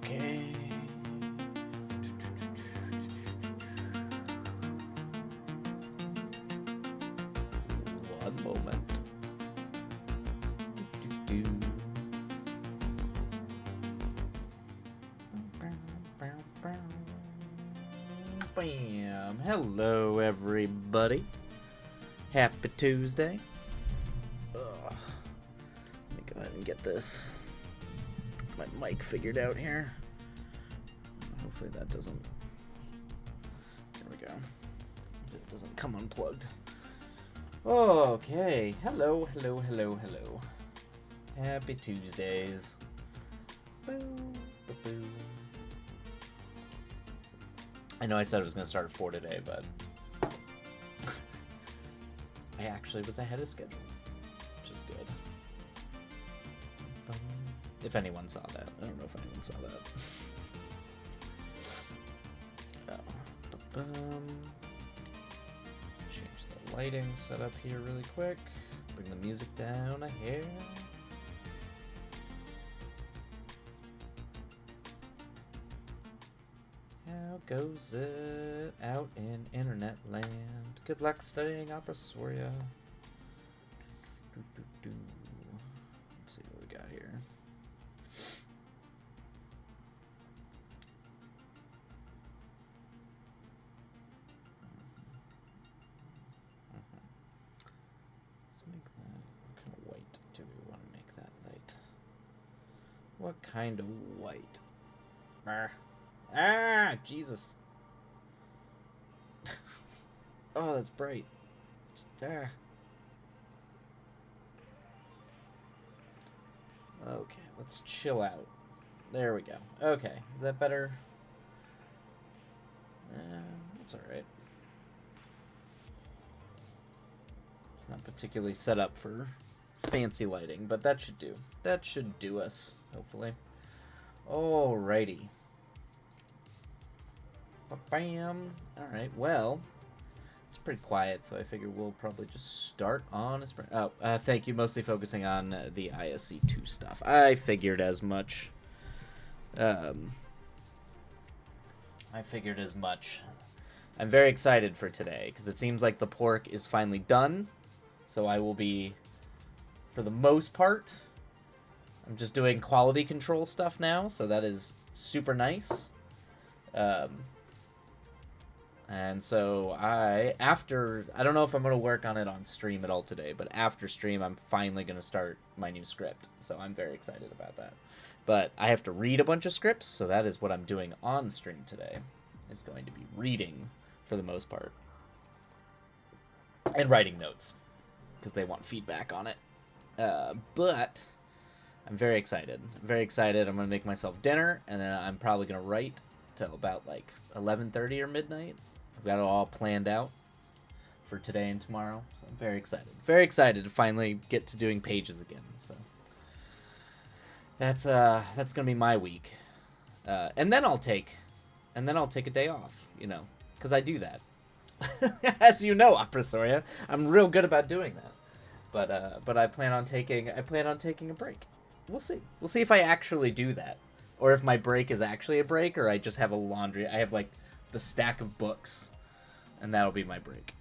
Okay. One moment. Bam. Hello, everybody. Happy Tuesday. Ugh. Let me go ahead and get my mic figured out here. Hopefully that doesn't... There we go. It doesn't come unplugged. Okay. Hello. Happy Tuesdays. Boo, boo, boo. I know I said I was going to start at 4 today, but I actually was ahead of schedule, which is good. If anyone saw that. I don't know if anyone saw that. Change the lighting setup here really quick. Bring the music down a hair. How goes it out in internet land? Good luck studying opera Soria. Let's see what we got here. Let's make that. What kind of white do we want to make that light? What kind of white? Ah, Jesus. Oh, that's bright. Ah. Okay, let's chill out. There we go. Okay, is that better? That's alright. It's not particularly set up for fancy lighting, but that should do. That should do us, hopefully. Alrighty. Bam. Alright, well, it's it's pretty quiet, so I figure we'll probably just start on a sprint. Oh, thank you. Mostly focusing on the ISC2 stuff. I figured as much. I figured as much. I'm very excited for today, because it seems like the pork is finally done. So I will be, for the most part, I'm just doing quality control stuff now, so that is super nice. And so I don't know if I'm going to work on it on stream at all today, but after stream, I'm finally going to start my new script. So I'm very excited about that. But I have to read a bunch of scripts, so that is what I'm doing on stream today, is going to be reading for the most part. And writing notes, because they want feedback on it. But I'm very excited. I'm very excited. I'm going to make myself dinner, and then I'm probably going to write till about like 11:30 or midnight. I've got it all planned out for today and tomorrow, so I'm very excited. Very excited to finally get to doing pages again. So that's gonna be my week, and then I'll take a day off, you know, because I do that. As you know, Opera I'm real good about doing that. But I plan on taking a break. We'll see. We'll see if I actually do that, or if my break is actually a break, or I just have a laundry. I have like the stack of books, and that'll be my break.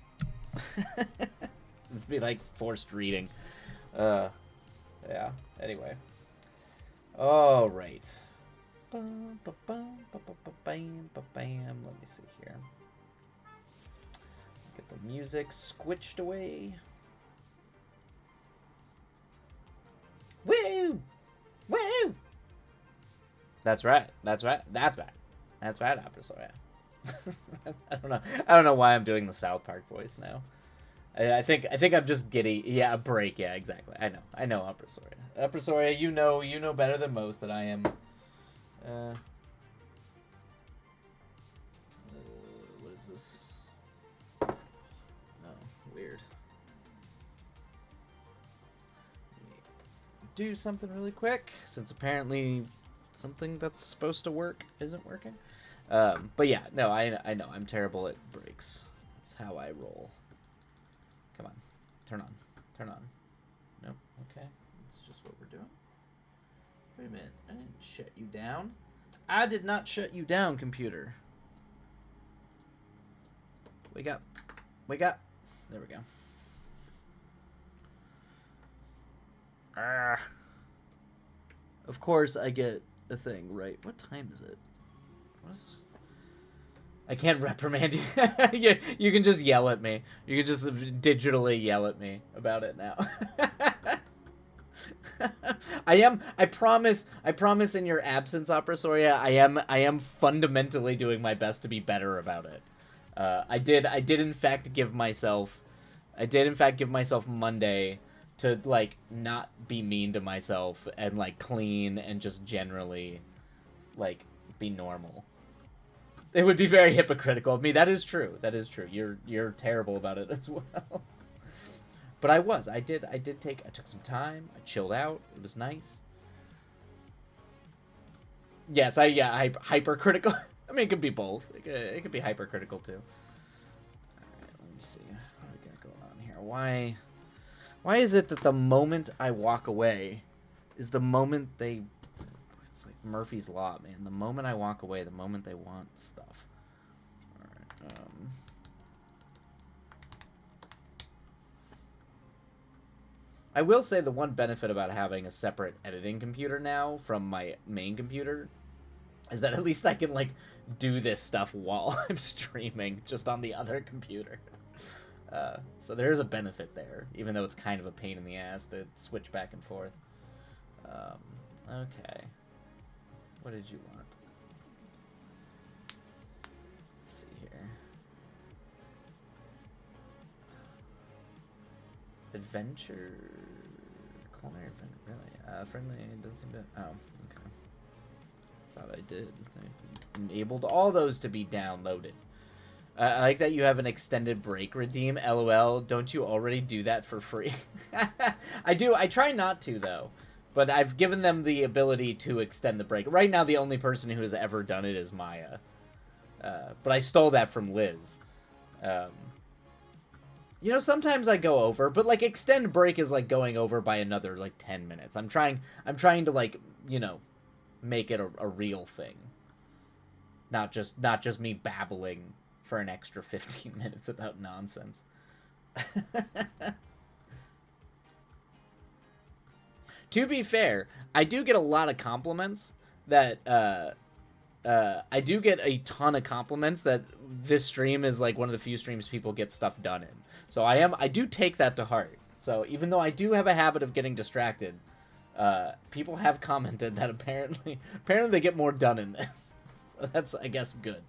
It'll be like forced reading. Yeah. Anyway. All right. Let me see here. Get the music squished away. Woo! Woo! That's right. Opera Soya. I don't know why I'm doing the South Park voice now. I think I'm just giddy. Yeah, a break. Yeah, exactly. I know Opera Soya. Opera Soya, you know better than most that I am. What is this? Oh, weird. Do something really quick, since apparently something that's supposed to work isn't working. But yeah, no, I know I'm terrible at breaks. That's how I roll. Come on, turn on. Nope. Okay, that's just what we're doing. Wait a minute, I didn't shut you down. I did not shut you down, computer. Wake up. There we go. Of course I get a thing, right? What time is it? I can't reprimand you. You can just yell at me. You can just digitally yell at me about it now. I promise in your absence, Opera Soria, I am fundamentally doing my best to be better about it. I did in fact give myself Monday to like not be mean to myself and like clean and just generally like be normal. It would be very hypocritical of me. That is true. You're terrible about it as well. But I took some time. I chilled out. It was nice. Yes, hypercritical. I mean, it could be both. It could be hypercritical too. Alright, let me see. What do we got going on here? Why is it that the moment I walk away is the moment they... It's like Murphy's Law, man. The moment I walk away, the moment they want stuff. Alright, I will say the one benefit about having a separate editing computer now from my main computer is that at least I can, like, do this stuff while I'm streaming just on the other computer. So there's a benefit there, even though it's kind of a pain in the ass to switch back and forth. Okay. What did you want? Let's see here. Adventure... Culinary adventure, really? Friendly, doesn't seem to... Oh, okay. Thought I did. I enabled all those to be downloaded. I like that you have an extended break redeem. LOL. Don't you already do that for free? I do. I try not to, though. But I've given them the ability to extend the break. Right now, the only person who has ever done it is Maya. But I stole that from Liz. You know, sometimes I go over, but like extend break is like going over by another like 10 minutes. I'm trying to like, you know, make it a real thing. Not just me babbling for an extra 15 minutes about nonsense. To be fair, I do get a lot of compliments that I do get a ton of compliments that this stream is like one of the few streams people get stuff done in. So I do take that to heart. So even though I do have a habit of getting distracted, people have commented that apparently they get more done in this. So that's, I guess, good.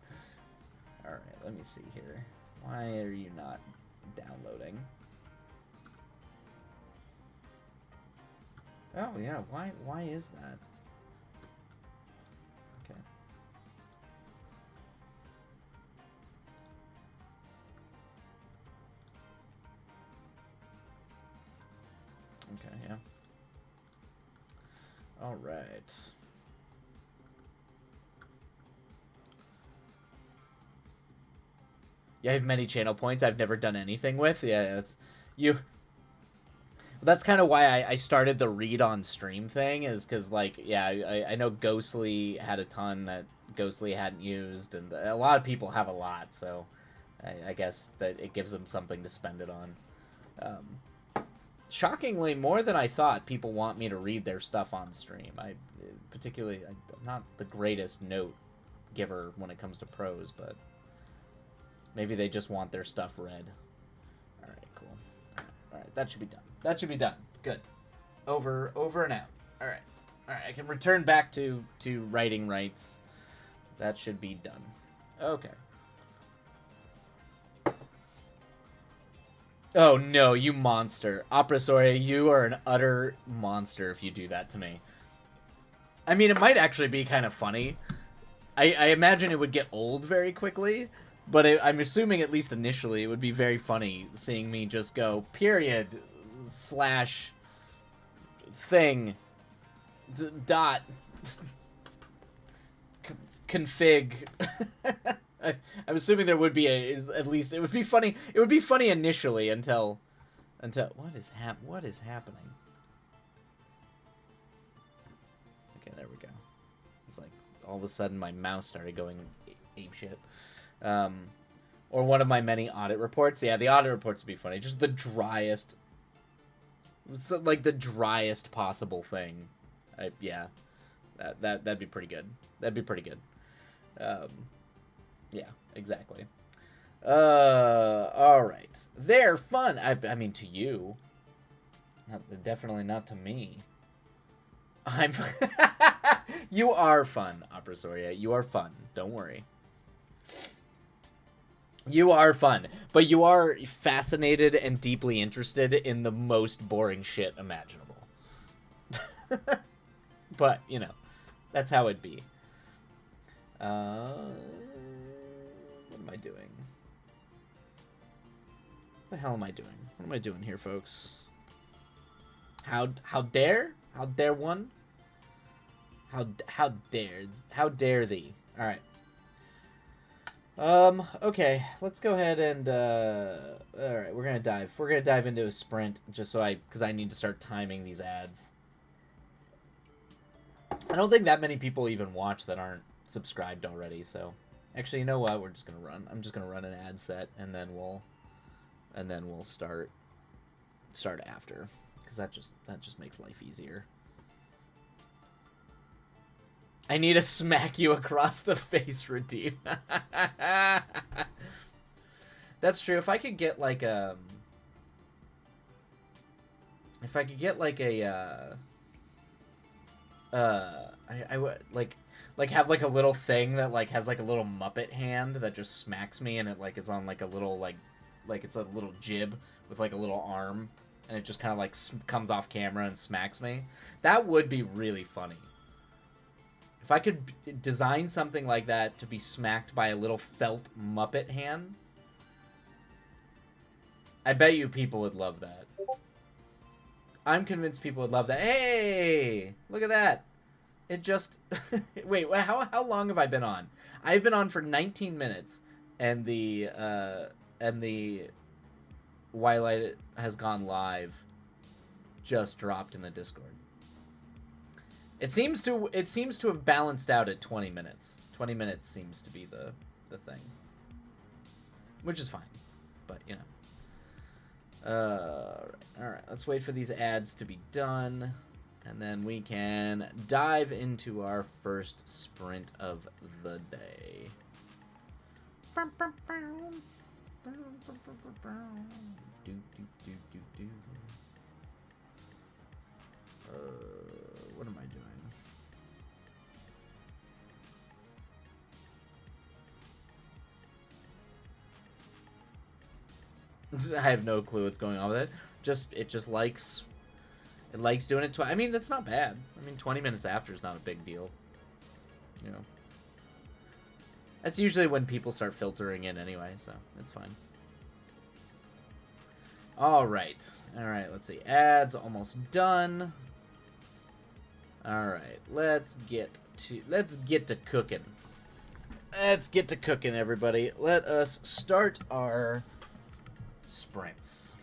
All right, let me see here. Why are you not downloading? Oh yeah, why is that? Okay. Okay, yeah. All right. Yeah, I have many channel points I've never done anything with. Yeah, it's you. That's kind of why I started the read on stream thing, is because, like, yeah, I know Ghostly had a ton that Ghostly hadn't used, and a lot of people have a lot, so I guess that it gives them something to spend it on. Shockingly, more than I thought, people want me to read their stuff on stream. I'm not the greatest note giver when it comes to prose, but maybe they just want their stuff read. All right, cool. All right, that should be done. That should be done. Good. Over and out. All right. I can return back to writing rights. That should be done. Okay. Oh no, you monster. Opera Soria, you are an utter monster if you do that to me. I mean, it might actually be kind of funny. I imagine it would get old very quickly, but I'm assuming at least initially it would be very funny seeing me just go period / thing dot config. I'm assuming there would be at least it would be funny. It would be funny initially until what is happening? Okay, there we go. It's like all of a sudden my mouse started going apeshit. Or one of my many audit reports. Yeah, the audit reports would be funny. Just the driest, like the driest possible thing. Yeah, that'd be pretty good. That'd be pretty good. Yeah, exactly. All right. They're fun. I mean, to you. Definitely not to me. I'm. You are fun, Opera Soria. You are fun. Don't worry. You are fun, but you are fascinated and deeply interested in the most boring shit imaginable. But, you know, that's how it be. What am I doing? What the hell am I doing? What am I doing here, folks? How dare? How dare one? How dare thee? All right. Okay, let's go ahead and, alright, we're gonna dive into a sprint, just because I need to start timing these ads. I don't think that many people even watch that aren't subscribed already, so, actually, you know what, I'm just gonna run an ad set, and then we'll start after, because that just makes life easier. I need to smack you across the face, Redeem. That's true. If I could get like a... I would like have like a little thing that like has like a little Muppet hand that just smacks me, and it like is on like a little like it's a little jib with like a little arm, and it just kind of like comes off camera and smacks me. That would be really funny. If I could design something like that to be smacked by a little felt Muppet hand, I bet you people would love that. I'm convinced people would love that. Hey! Look at that. It just... Wait, how long have I been on? I've been on for 19 minutes, and the Twilight has gone live just dropped in the Discord. It seems to have balanced out at 20 minutes. 20 minutes seems to be the thing, which is fine, but you know. All right. Let's wait for these ads to be done, and then we can dive into our first sprint of the day. What am I doing? I have no clue what's going on with it. It just likes doing it. I mean, that's not bad. I mean, 20 minutes after is not a big deal. You know, that's usually when people start filtering in anyway, so it's fine. All right. Let's see. Ads almost done. All right. Let's get to cooking. Let's get to cooking, everybody. Let us start our sprints.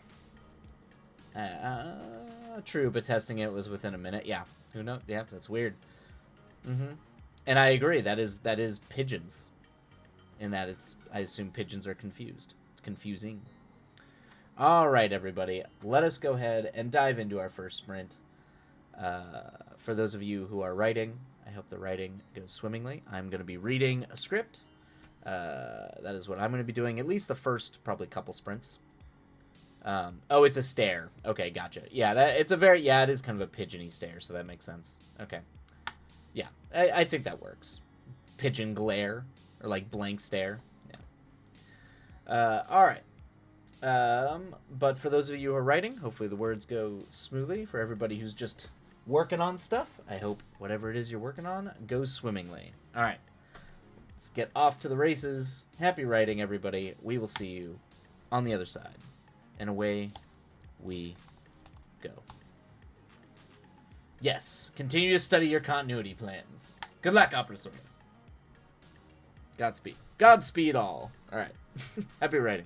True, but testing it was within a minute. Yeah. Who knows? Yeah, that's weird. And I agree. That is pigeons. In that I assume pigeons are confused. It's confusing. All right, everybody. Let us go ahead and dive into our first sprint. For those of you who are writing, I hope the writing goes swimmingly. I'm going to be reading a script. That is what I'm going to be doing, at least the first probably couple sprints. Oh, it's a stare. Okay, gotcha. Yeah, it is kind of a pigeony stare, so that makes sense. Okay. Yeah, I think that works. Pigeon glare, or like blank stare. Yeah. All right. But for those of you who are writing, hopefully the words go smoothly. For everybody who's just working on stuff, I hope whatever it is you're working on goes swimmingly. All right. Let's get off to the races. Happy writing, everybody. We will see you on the other side. And away we go. Yes, continue to study your continuity plans. Good luck, Opera Sword. Godspeed. Godspeed all. All right. Happy writing.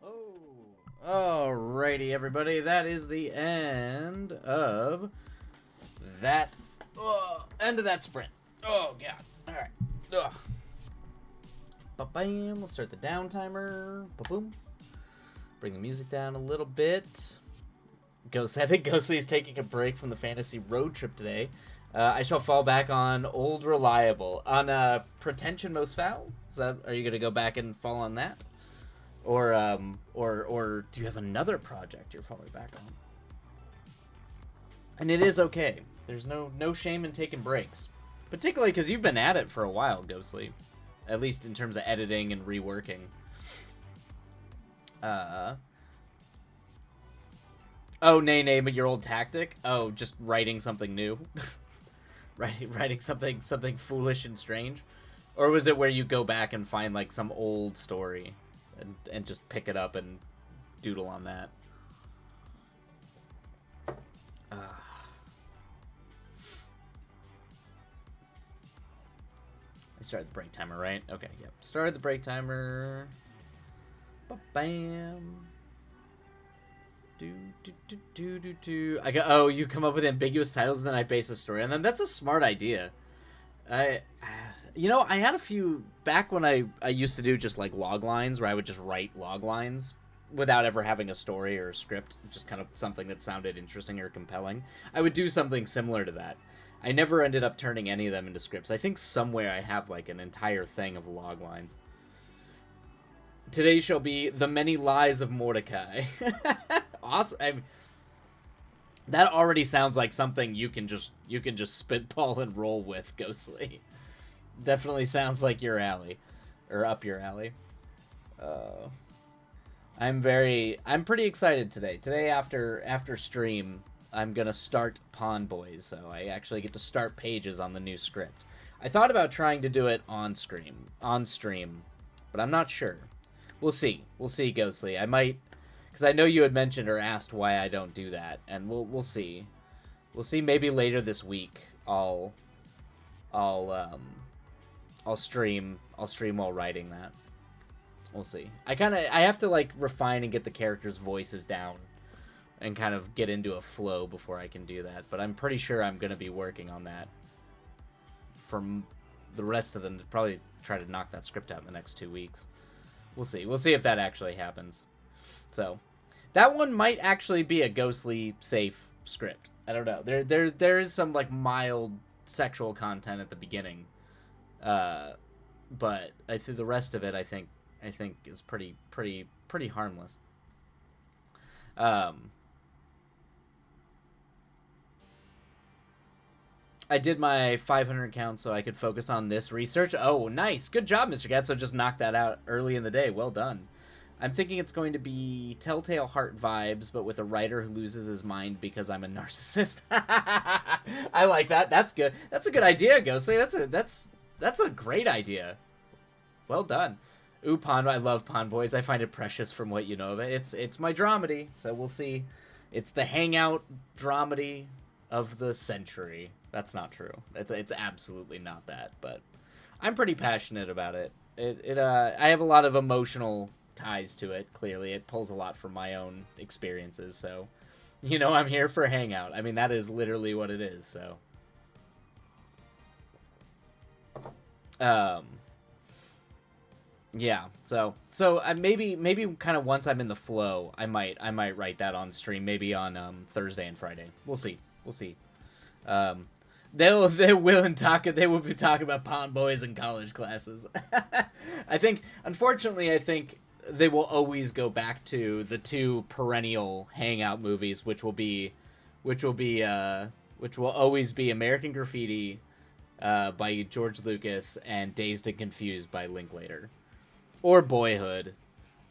Oh, alrighty, everybody. That is the end of that. End of that sprint. Oh god. All right. Ugh. Ba-bam. We'll start the down timer. Ba-boom. Bring the music down a little bit. I think Ghostly is taking a break from the fantasy road trip today. I shall fall back on Old Reliable. On Pretension Most Foul? Are you going to go back and fall on that? Or do you have another project you're falling back on? And it is okay. There's no shame in taking breaks. Particularly because you've been at it for a while, Ghostly. At least in terms of editing and reworking. Oh, nay, but your old tactic? Oh, just writing something new? writing something foolish and strange? Or was it where you go back and find, like, some old story and just pick it up and doodle on that? I started the break timer, right? Okay, yep. Started the break timer. Ba-bam. You come up with ambiguous titles and then I base a story on them. That's a smart idea. I had a few back when I used to do just like log lines where I would just write log lines without ever having a story or a script, just kind of something that sounded interesting or compelling. I would do something similar to that. I never ended up turning any of them into scripts. I think somewhere I have like an entire thing of log lines. Today shall be The Many Lies of Mordecai. Awesome. That already sounds like something you can just spitball and roll with, Ghostly. Definitely sounds like your alley, or up your alley. I'm pretty excited today. Today after stream, I'm gonna start Pawn Boys, so I actually get to start pages on the new script. I thought about trying to do it on stream, but I'm not sure. We'll see, Ghostly. I might. Because I know you had mentioned or asked why I don't do that, and we'll see. We'll see. Maybe later this week I'll stream while writing that. We'll see. I have to like refine and get the characters' voices down, and kind of get into a flow before I can do that. But I'm pretty sure I'm gonna be working on that for the rest of them to probably try to knock that script out in the next 2 weeks. We'll see. We'll see if that actually happens. So, that one might actually be a Ghostly safe script. I don't know. There is some like mild sexual content at the beginning, but I think the rest of it I think is pretty harmless. I did my 500 count so I could focus on this research. Oh, nice. Good job, Mr. Gatso. Just knocked that out early in the day. Well done. I'm thinking it's going to be Telltale Heart vibes, but with a writer who loses his mind because I'm a narcissist. I like that. That's good. That's a good idea, Ghostly. That's a great idea. Well done. Ooh, I love Pawn Boys. I find it precious from what you know of it. It's my dramedy, so we'll see. It's the hangout dramedy of the century. That's not true. It's absolutely not that, but I'm pretty passionate about it. I have a lot of emotional ties to it. Clearly, it pulls a lot from my own experiences. So, I'm here for a hangout. I mean, that is literally what it is. So, yeah. So maybe kind of once I'm in the flow, I might write that on stream. Maybe on Thursday and Friday. We'll see. They will be talking about Pawn Boys in college classes. I think they will always go back to the two perennial hangout movies, which will always be American Graffiti by George Lucas and Dazed and Confused by Linklater, or Boyhood.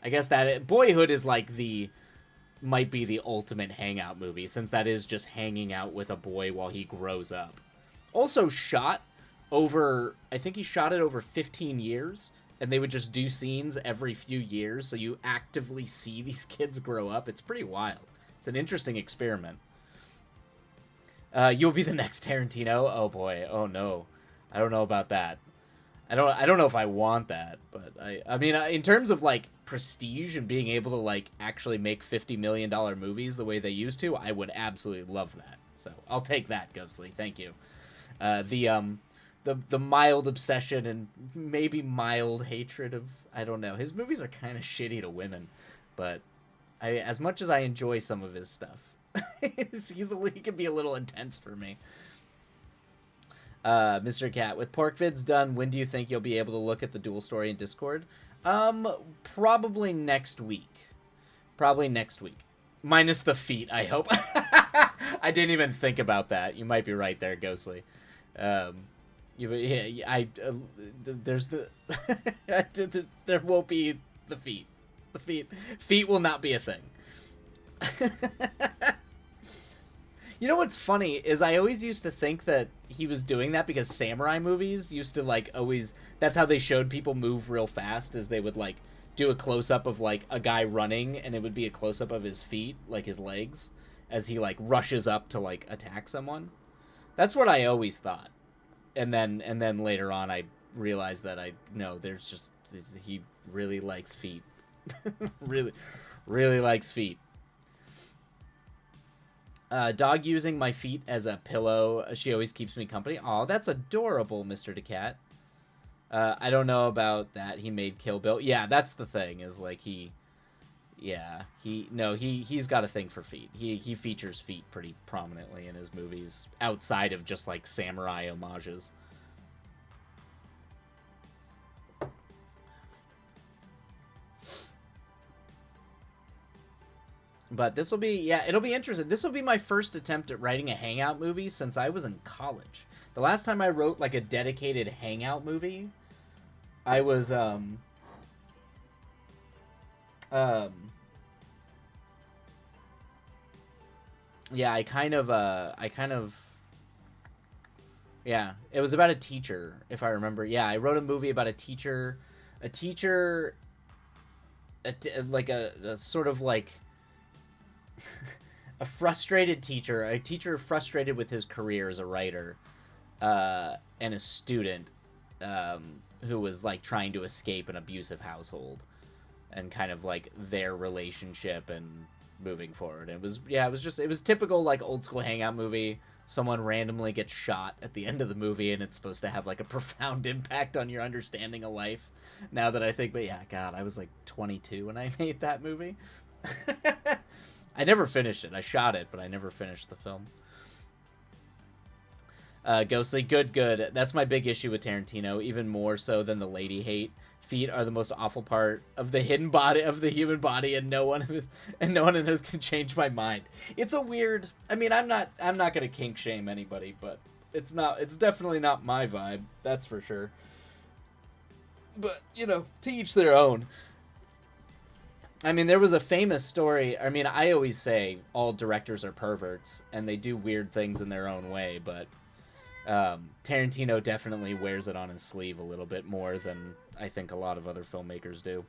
I guess that Boyhood is like might be the ultimate hangout movie, since that is just hanging out with a boy while he grows up. Also shot over, I think he shot it over 15 years, and they would just do scenes every few years, so you actively see these kids grow up. It's pretty wild. It's an interesting experiment. You'll be the next Tarantino? Oh boy, oh no. I don't know about that. I don't know if I want that, but I mean, in terms of like prestige and being able to like actually make $50 million movies the way they used to, I would absolutely love that. So I'll take that, Ghostly. Thank you. The mild obsession and maybe mild hatred of, I don't know. His movies are kind of shitty to women, but as much as I enjoy some of his stuff, he can be a little intense for me. Mr. Cat, with pork vids done, when do you think you'll be able to look at the dual story in Discord? Probably next week. Probably next week. Minus the feet, I hope. I didn't even think about that. You might be right there, Ghostly. There's the there won't be the feet. Feet will not be a thing. You know what's funny is I always used to think that he was doing that because samurai movies used to like always, that's how they showed people move real fast, is they would like do a close up of like a guy running and it would be a close up of his feet, like his legs, as he like rushes up to like attack someone. That's what I always thought. And then later on I realized that there's just, he really likes feet. really likes feet. Dog using my feet as a pillow. She always keeps me company. Aw, that's adorable, Mr. DeCat. I don't know about that. He made Kill Bill. Yeah, that's the thing, is like he's got a thing for feet. He features feet pretty prominently in his movies, outside of just like samurai homages. But this will be, it'll be interesting. This will be my first attempt at writing a Hangout movie since I was in college. The last time I wrote like a dedicated Hangout movie, I was it was about a teacher, if I remember. Yeah, I wrote a movie about a teacher, like a sort of like a frustrated teacher, a teacher frustrated with his career as a writer, and a student who was like trying to escape an abusive household, and kind of like their relationship and moving forward. It was typical like old school Hangout movie. Someone randomly gets shot at the end of the movie, and it's supposed to have like a profound impact on your understanding of life. Now that I think, but yeah, God, I was like 22 when I made that movie. I never finished it. I shot it, but I never finished the film. Ghostly, good. That's my big issue with Tarantino, even more so than the lady hate. Feet are the most awful part of the hidden body of the human body, and no one on earth can change my mind. It's a weird. I mean, I'm not gonna kink shame anybody, but it's definitely not my vibe. That's for sure. But to each their own. I mean, there was a famous story. I mean, I always say all directors are perverts, and they do weird things in their own way, but Tarantino definitely wears it on his sleeve a little bit more than I think a lot of other filmmakers do.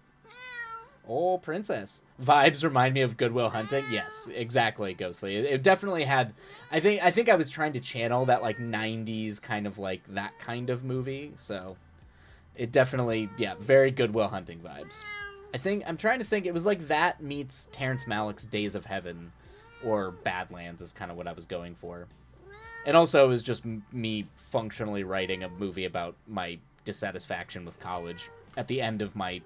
Oh, Princess. Vibes remind me of Good Will Hunting. Yes, exactly, Ghostly. It definitely had... I think I was trying to channel that, like, 90s kind of, like, that kind of movie, so... It definitely, very Good Will Hunting vibes. I'm trying to think, it was like that meets Terrence Malick's Days of Heaven, or Badlands is kind of what I was going for. And also it was just me functionally writing a movie about my dissatisfaction with college at the end of my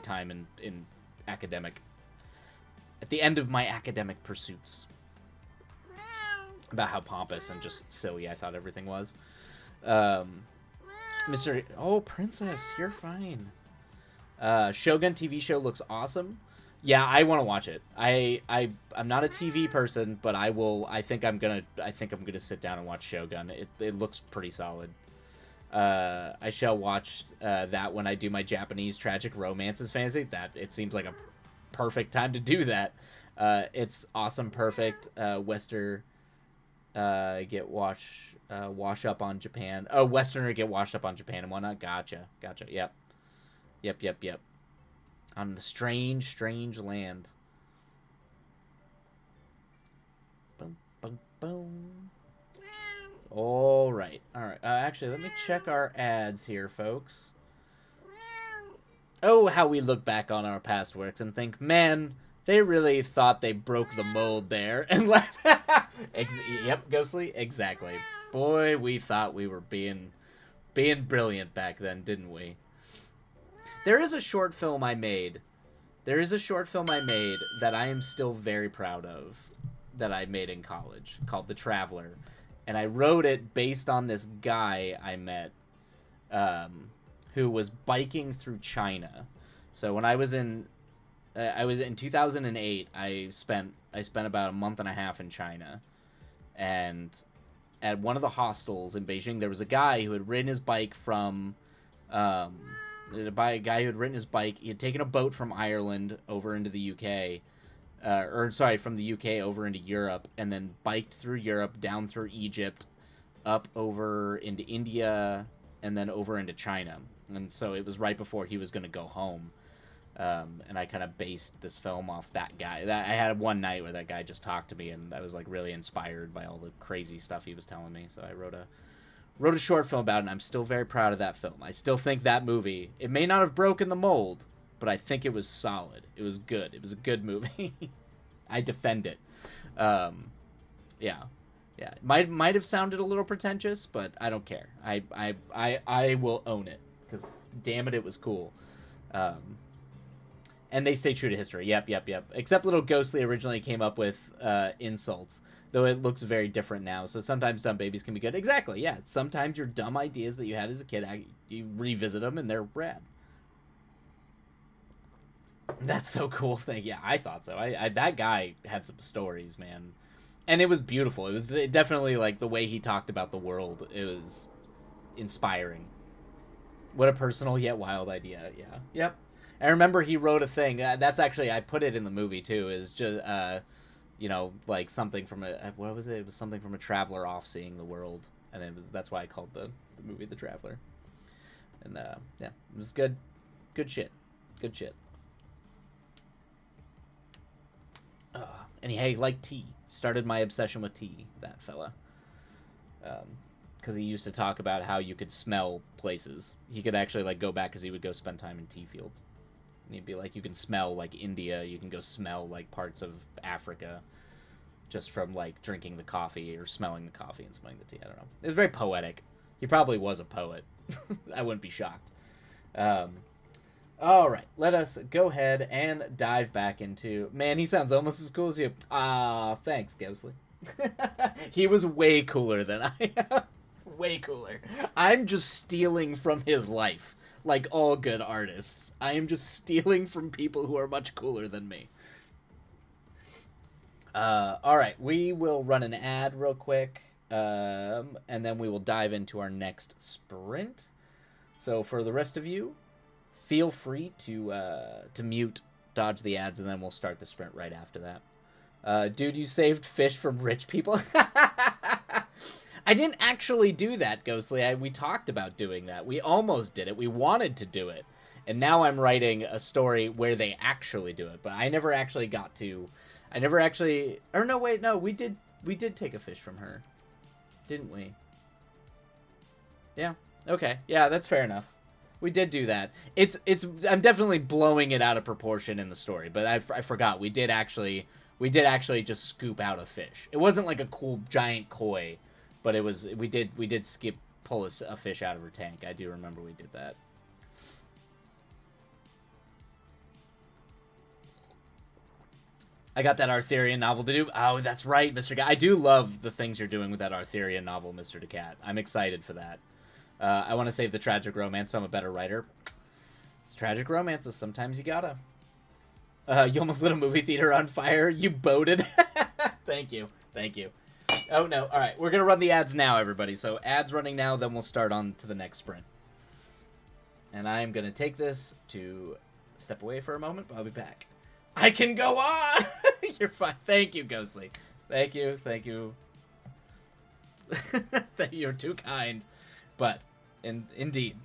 time in academic... At the end of my academic pursuits. About how pompous and just silly I thought everything was. Oh, Princess, you're fine. Shogun TV show looks awesome. Yeah, I want to watch it. I'm not a TV person, but I think I'm gonna sit down and watch Shogun. It looks pretty solid. I shall watch that when I do my Japanese tragic romances fantasy. That it seems like a perfect time to do that. It's awesome, perfect. Westerner get wash up on Japan. Oh, Westerner get washed up on Japan and whatnot. Gotcha. Yep. On the strange land. Boom, boom, boom. All right. Actually, let me check our ads here, folks. Oh, how we look back on our past works and think, man, they really thought they broke the mold there. And laugh. Yep, Ghostly, exactly. Boy, we thought we were being brilliant back then, didn't we? There is a short film I made. There is a short film I made that I am still very proud of, that I made in college, called The Traveler. And I wrote it based on this guy I met, who was biking through China. So when I was in 2008, I spent about a month and a half in China, and at one of the hostels in Beijing, there was a guy who had ridden his bike from, he had taken a boat from Ireland over into the UK, from the UK over into Europe, and then biked through Europe, down through Egypt, up over into India, and then over into China. And so it was right before he was going to go home. And I kind of based this film off that guy. I had one night where that guy just talked to me, and I was like really inspired by all the crazy stuff he was telling me. So I wrote a short film about it, and I'm still very proud of that film. I still think that movie, it may not have broken the mold, but I think it was solid. It was good. It was a good movie. I defend it. Yeah. It might have sounded a little pretentious, but I don't care. I will own it, because damn it was cool. And they stay true to history. Yep. Except Little Ghostly originally came up with insults, though it looks very different now. So sometimes dumb babies can be good. Exactly, yeah. Sometimes your dumb ideas that you had as a kid, you revisit them, and they're rad. That's so cool. Yeah, I thought so. I that guy had some stories, man. And it was beautiful. It was definitely, like, the way he talked about the world. It was inspiring. What a personal yet wild idea. Yeah. Yep. I remember he wrote a thing. That's actually, I put it in the movie too. Is just, like something from what was it? It was something from a traveler off seeing the world, and that's why I called the movie The Traveler. And yeah, it was good. Good shit. Good shit. And he liked tea. Started my obsession with tea, that fella. Because he used to talk about how you could smell places. He could actually, like, go back, because he would go spend time in tea fields. And he'd be like, you can smell, like, India. You can go smell, like, parts of Africa just from, like, drinking the coffee or smelling the coffee and smelling the tea. I don't know. It was very poetic. He probably was a poet. I wouldn't be shocked. All right, let us go ahead and dive back into... Man, he sounds almost as cool as you. Thanks, Ghostly. He was way cooler than I am. Way cooler. I'm just stealing from his life, like all good artists. I am just stealing from people who are much cooler than me. All right, we will run an ad real quick, and then we will dive into our next sprint. So for the rest of you, feel free to mute, dodge the ads, and then we'll start the sprint right after that. Dude, you saved fish from rich people? I didn't actually do that, Ghostly. We talked about doing that. We almost did it. We wanted to do it. And now I'm writing a story where they actually do it. But I never actually got to... Or no, wait, no. We did take a fish from her. Didn't we? Yeah. Okay. Yeah, that's fair enough. We did do that. I'm definitely blowing it out of proportion in the story, but I forgot. We did actually just scoop out a fish. It wasn't like a cool giant koi, but it was, we did pull a fish out of her tank. I do remember we did that. I got that Arthurian novel to do. Oh, that's right, Mr. Cat. I do love the things you're doing with that Arthurian novel, Mr. DeCat. I'm excited for that. I want to save the tragic romance, so I'm a better writer. It's tragic romances. Sometimes you gotta. You almost lit a movie theater on fire. You boated. Thank you. Thank you. Oh, no. All right. We're going to run the ads now, everybody. So ads running now, then we'll start on to the next sprint. And I am going to take this to step away for a moment, but I'll be back. I can go on! You're fine. Thank you, Ghostly. Thank you. Thank you. You're too kind. But, indeed.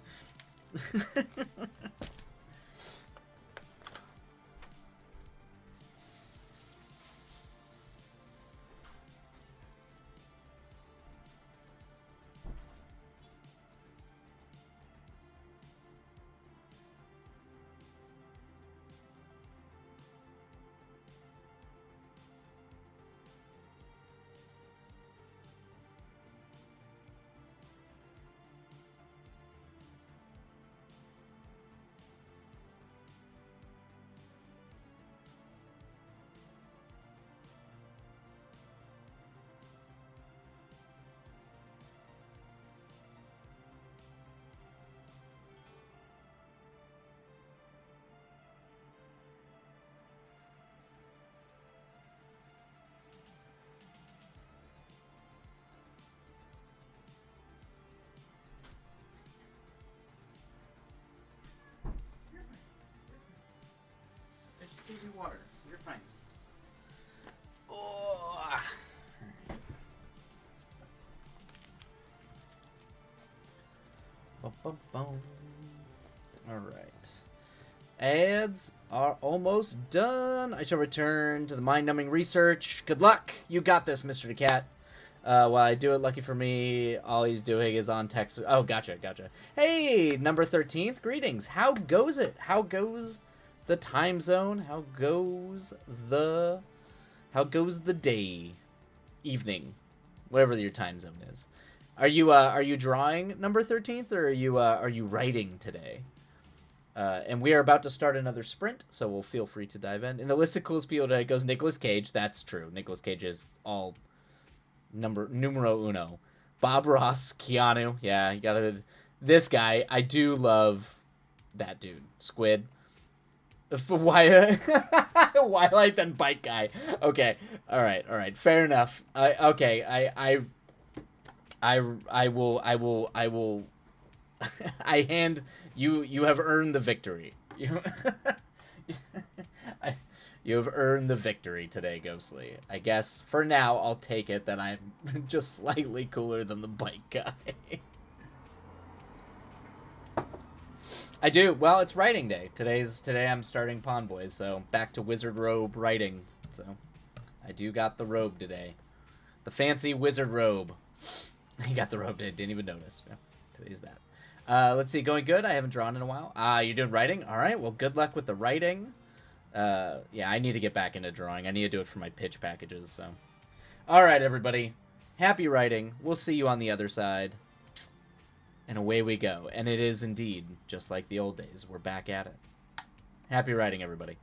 water. You're fine. Oh. Bum, bum, bum. All right. Ads are almost done. I shall return to the mind-numbing research. Good luck. You got this, Mr. Cat. While I do it, lucky for me, all he's doing is on text. Oh, gotcha. Hey, number 13th, greetings. How goes it? How goes the time zone? How goes the day, evening, whatever your time zone is? Are you drawing, number 13th, or are you writing today? And we are about to start another sprint, so we'll feel free to dive in. In the list of coolest people today goes Nicolas Cage. That's true. Nicolas Cage is all numero uno. Bob Ross, Keanu. Yeah, you gotta. This guy, I do love that dude. Squid. Why? Why like that bike guy? Okay. All right. Fair enough. Okay. I will. I hand you. You have earned the victory. You have earned the victory today, Ghostly. I guess for now I'll take it that I'm just slightly cooler than the bike guy. I do. Well, it's writing day. Today I'm starting Pawn Boys, so back to wizard robe writing. So I do got the robe today. The fancy wizard robe. He got the robe today, didn't even notice. Yeah, today's that. Let's see, going good. I haven't drawn in a while. You're doing writing? All right, well, good luck with the writing. Yeah, I need to get back into drawing. I need to do it for my pitch packages, so. All right, everybody. Happy writing. We'll see you on the other side. And away we go. And it is indeed just like the old days. We're back at it. Happy writing, everybody.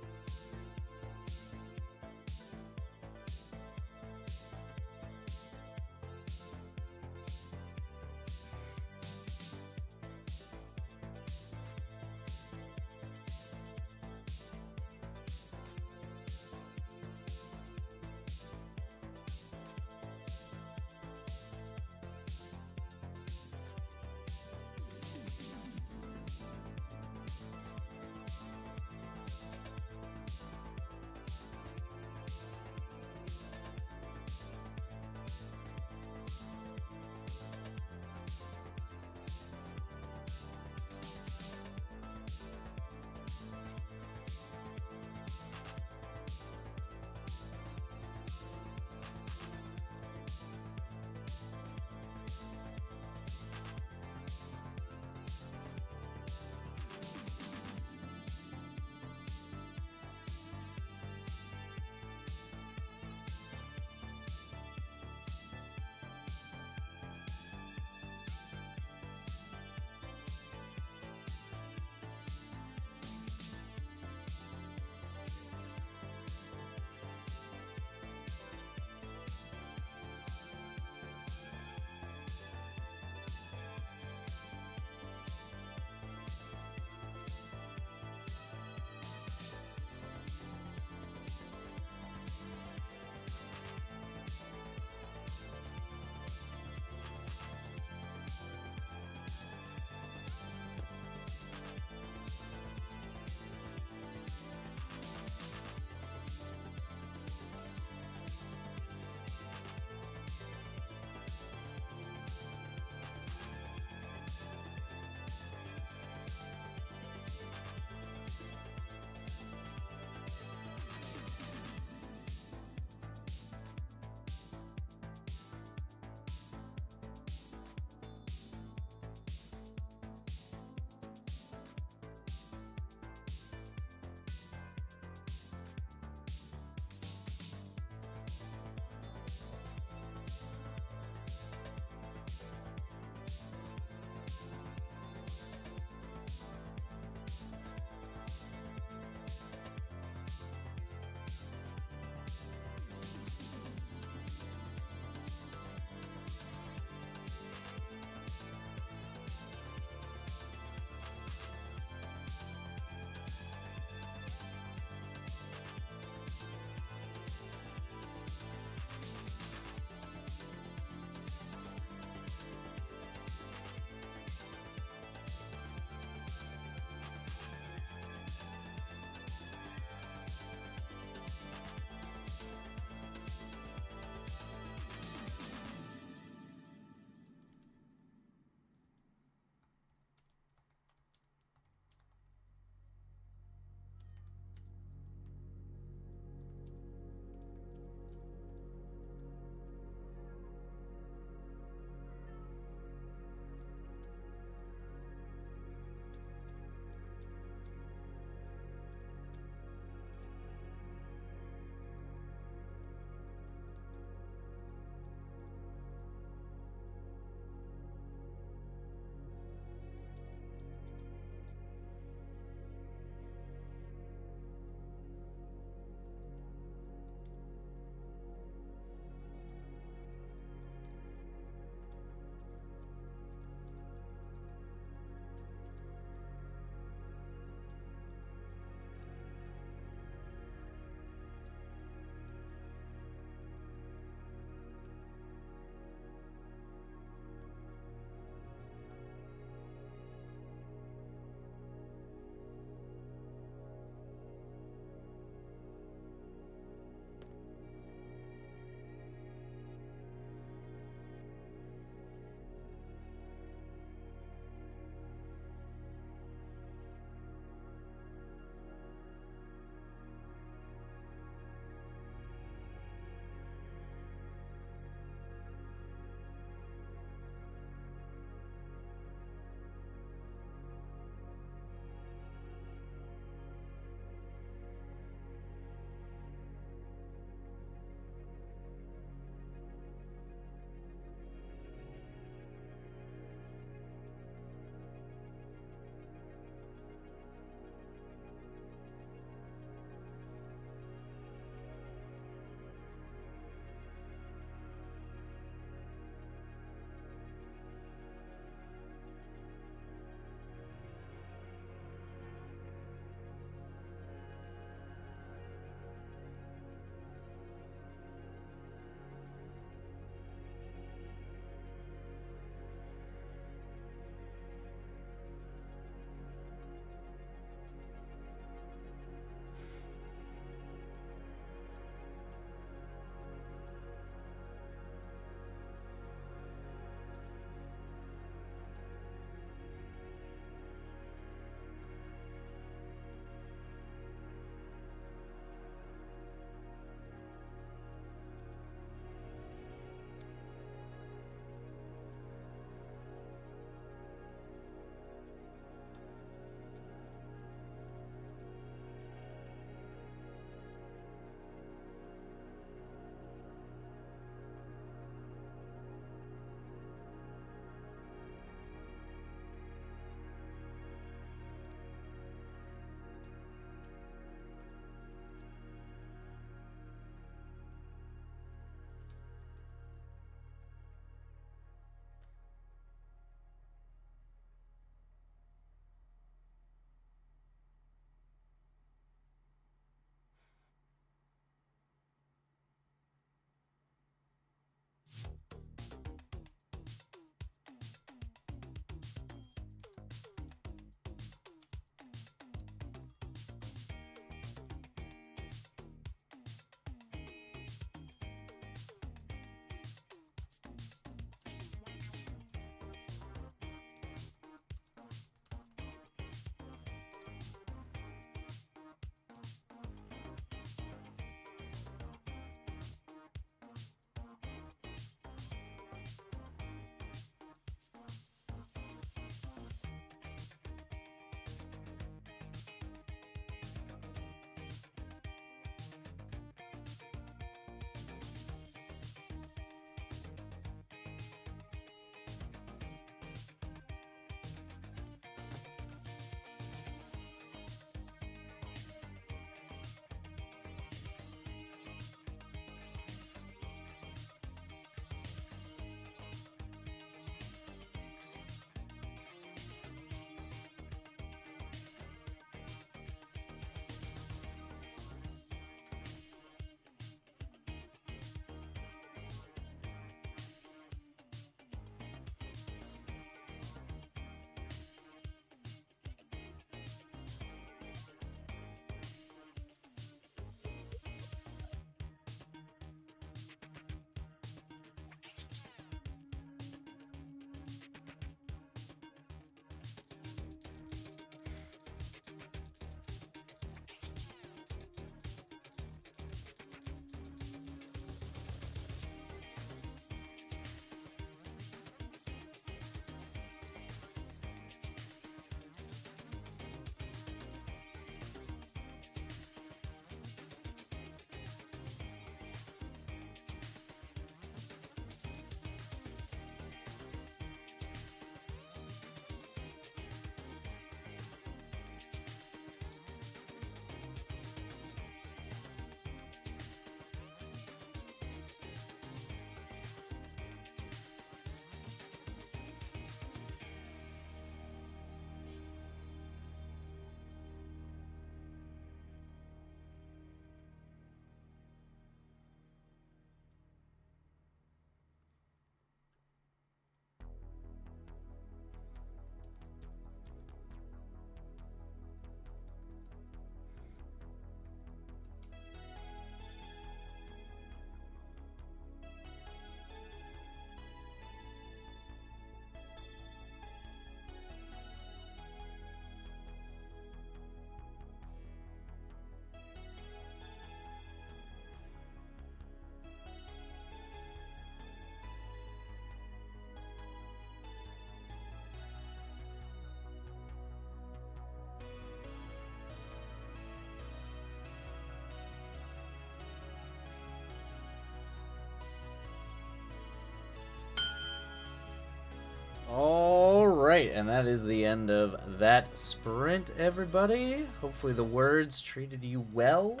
right, and that is the end of that sprint, everybody. Hopefully the words treated you well.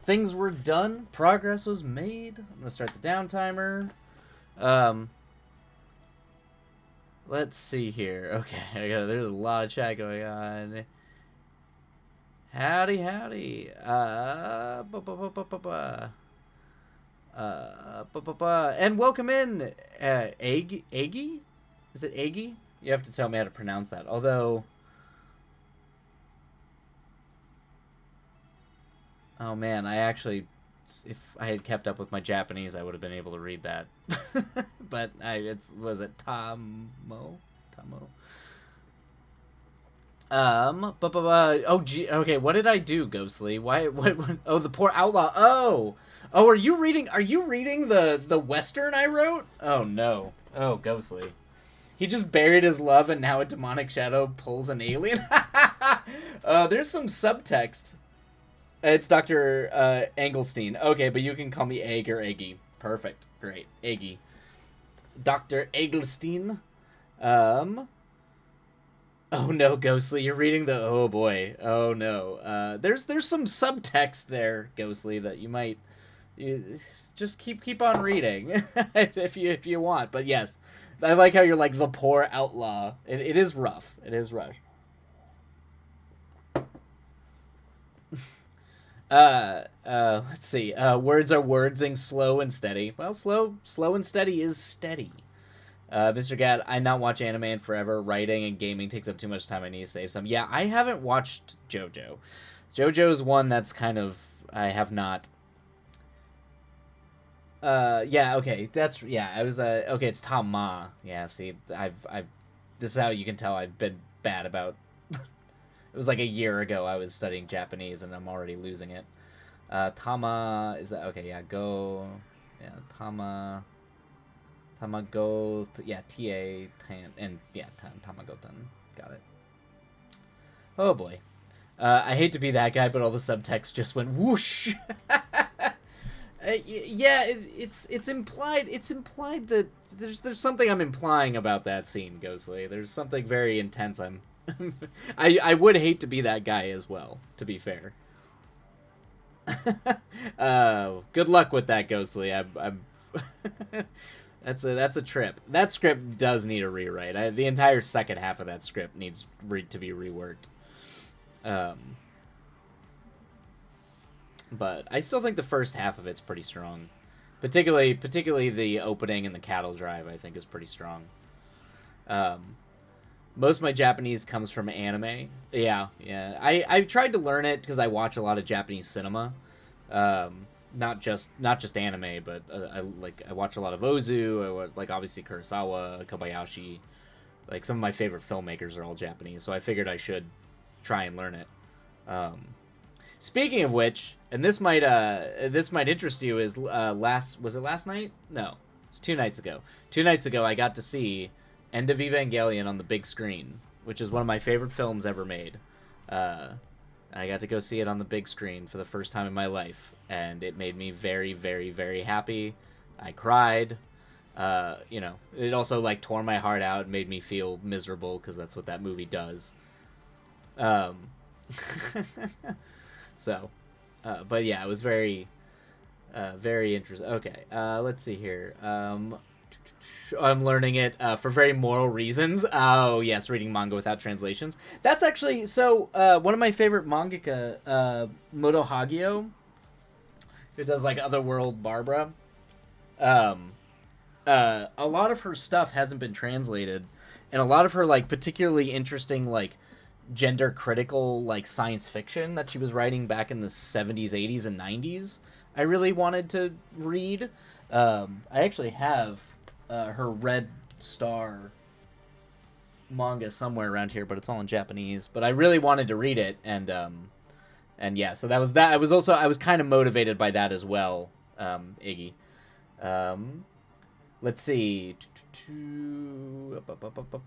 Things were done. Progress was made. I'm going to start the down timer. Let's see here. Okay, there's a lot of chat going on. Howdy, howdy. And welcome in, Aggie? Is it Aggie? You have to tell me how to pronounce that. Although, oh man, if I had kept up with my Japanese, I would have been able to read that. But was it Tamo? Oh gee, okay, what did I do, Ghostly? What oh, the poor outlaw. Oh, are you reading the Western I wrote? Oh no. Oh, Ghostly. He just buried his love and now a demonic shadow pulls an alien. There's some subtext. It's Dr. Engelstein. Okay, but you can call me Egg or Eggy. Perfect. Great. Eggy. Dr. Engelstein. Oh no, Ghostly, you're reading the... Oh boy. Oh no. There's some subtext there, Ghostly, that you might... just keep on reading if you want. But yes, I like how you're like the poor outlaw. It is rough. It is rough. Let's see. Words are wordsing slow and steady. Well, slow and steady is steady. Mr. Gad, I not watch anime in forever. Writing and gaming takes up too much time. I need to save some. Yeah, I haven't watched JoJo. JoJo's one that's kind of... I have not... yeah, okay. That's... Yeah, I was... okay, it's Tama. Yeah, see, I've... This is how you can tell I've been bad about... It was like a year ago I was studying Japanese, and I'm already losing it. Tama... Is that... Okay, yeah, go... Yeah, Tama... Tamago, yeah, T-A, and yeah, Tamagotan. Got it. Oh boy. I hate to be that guy, but all the subtext just went whoosh. Yeah, it's implied. It's implied that there's something I'm implying about that scene, Ghostly. There's something very intense. I would hate to be that guy as well, to be fair. Good luck with that, Ghostly. I'm That's a trip. That script does need a rewrite. The entire second half of that script needs to be reworked. But I still think the first half of it's pretty strong. Particularly the opening and the cattle drive, I think, is pretty strong. Most of my Japanese comes from anime. Yeah. I've tried to learn it because I watch a lot of Japanese cinema. Not just anime, but I watch a lot of Ozu. Obviously Kurosawa, Kobayashi. Like, some of my favorite filmmakers are all Japanese, so I figured I should try and learn it. Speaking of which, and this might interest you, is was it last night? No, it was 2 nights ago. 2 nights ago, I got to see End of Evangelion on the big screen, which is one of my favorite films ever made. I got to go see it on the big screen for the first time in my life, and it made me very, very, very happy. I cried. It also, like, tore my heart out and made me feel miserable, because that's what that movie does. So, but yeah, it was very, very interesting. Okay, let's see here. I'm learning it for very moral reasons. Oh, yes, reading manga without translations. That's actually... So, one of my favorite mangaka, Moto Hagio, who does, like, Otherworld Barbara, a lot of her stuff hasn't been translated, and a lot of her, like, particularly interesting, like, gender-critical, like, science fiction that she was writing back in the 70s, 80s, and 90s, I really wanted to read. I actually have... her Red Star manga somewhere around here, but it's all in Japanese. But I really wanted to read it, and yeah, so that was that. I was kind of motivated by that as well, Iggy. Let's see.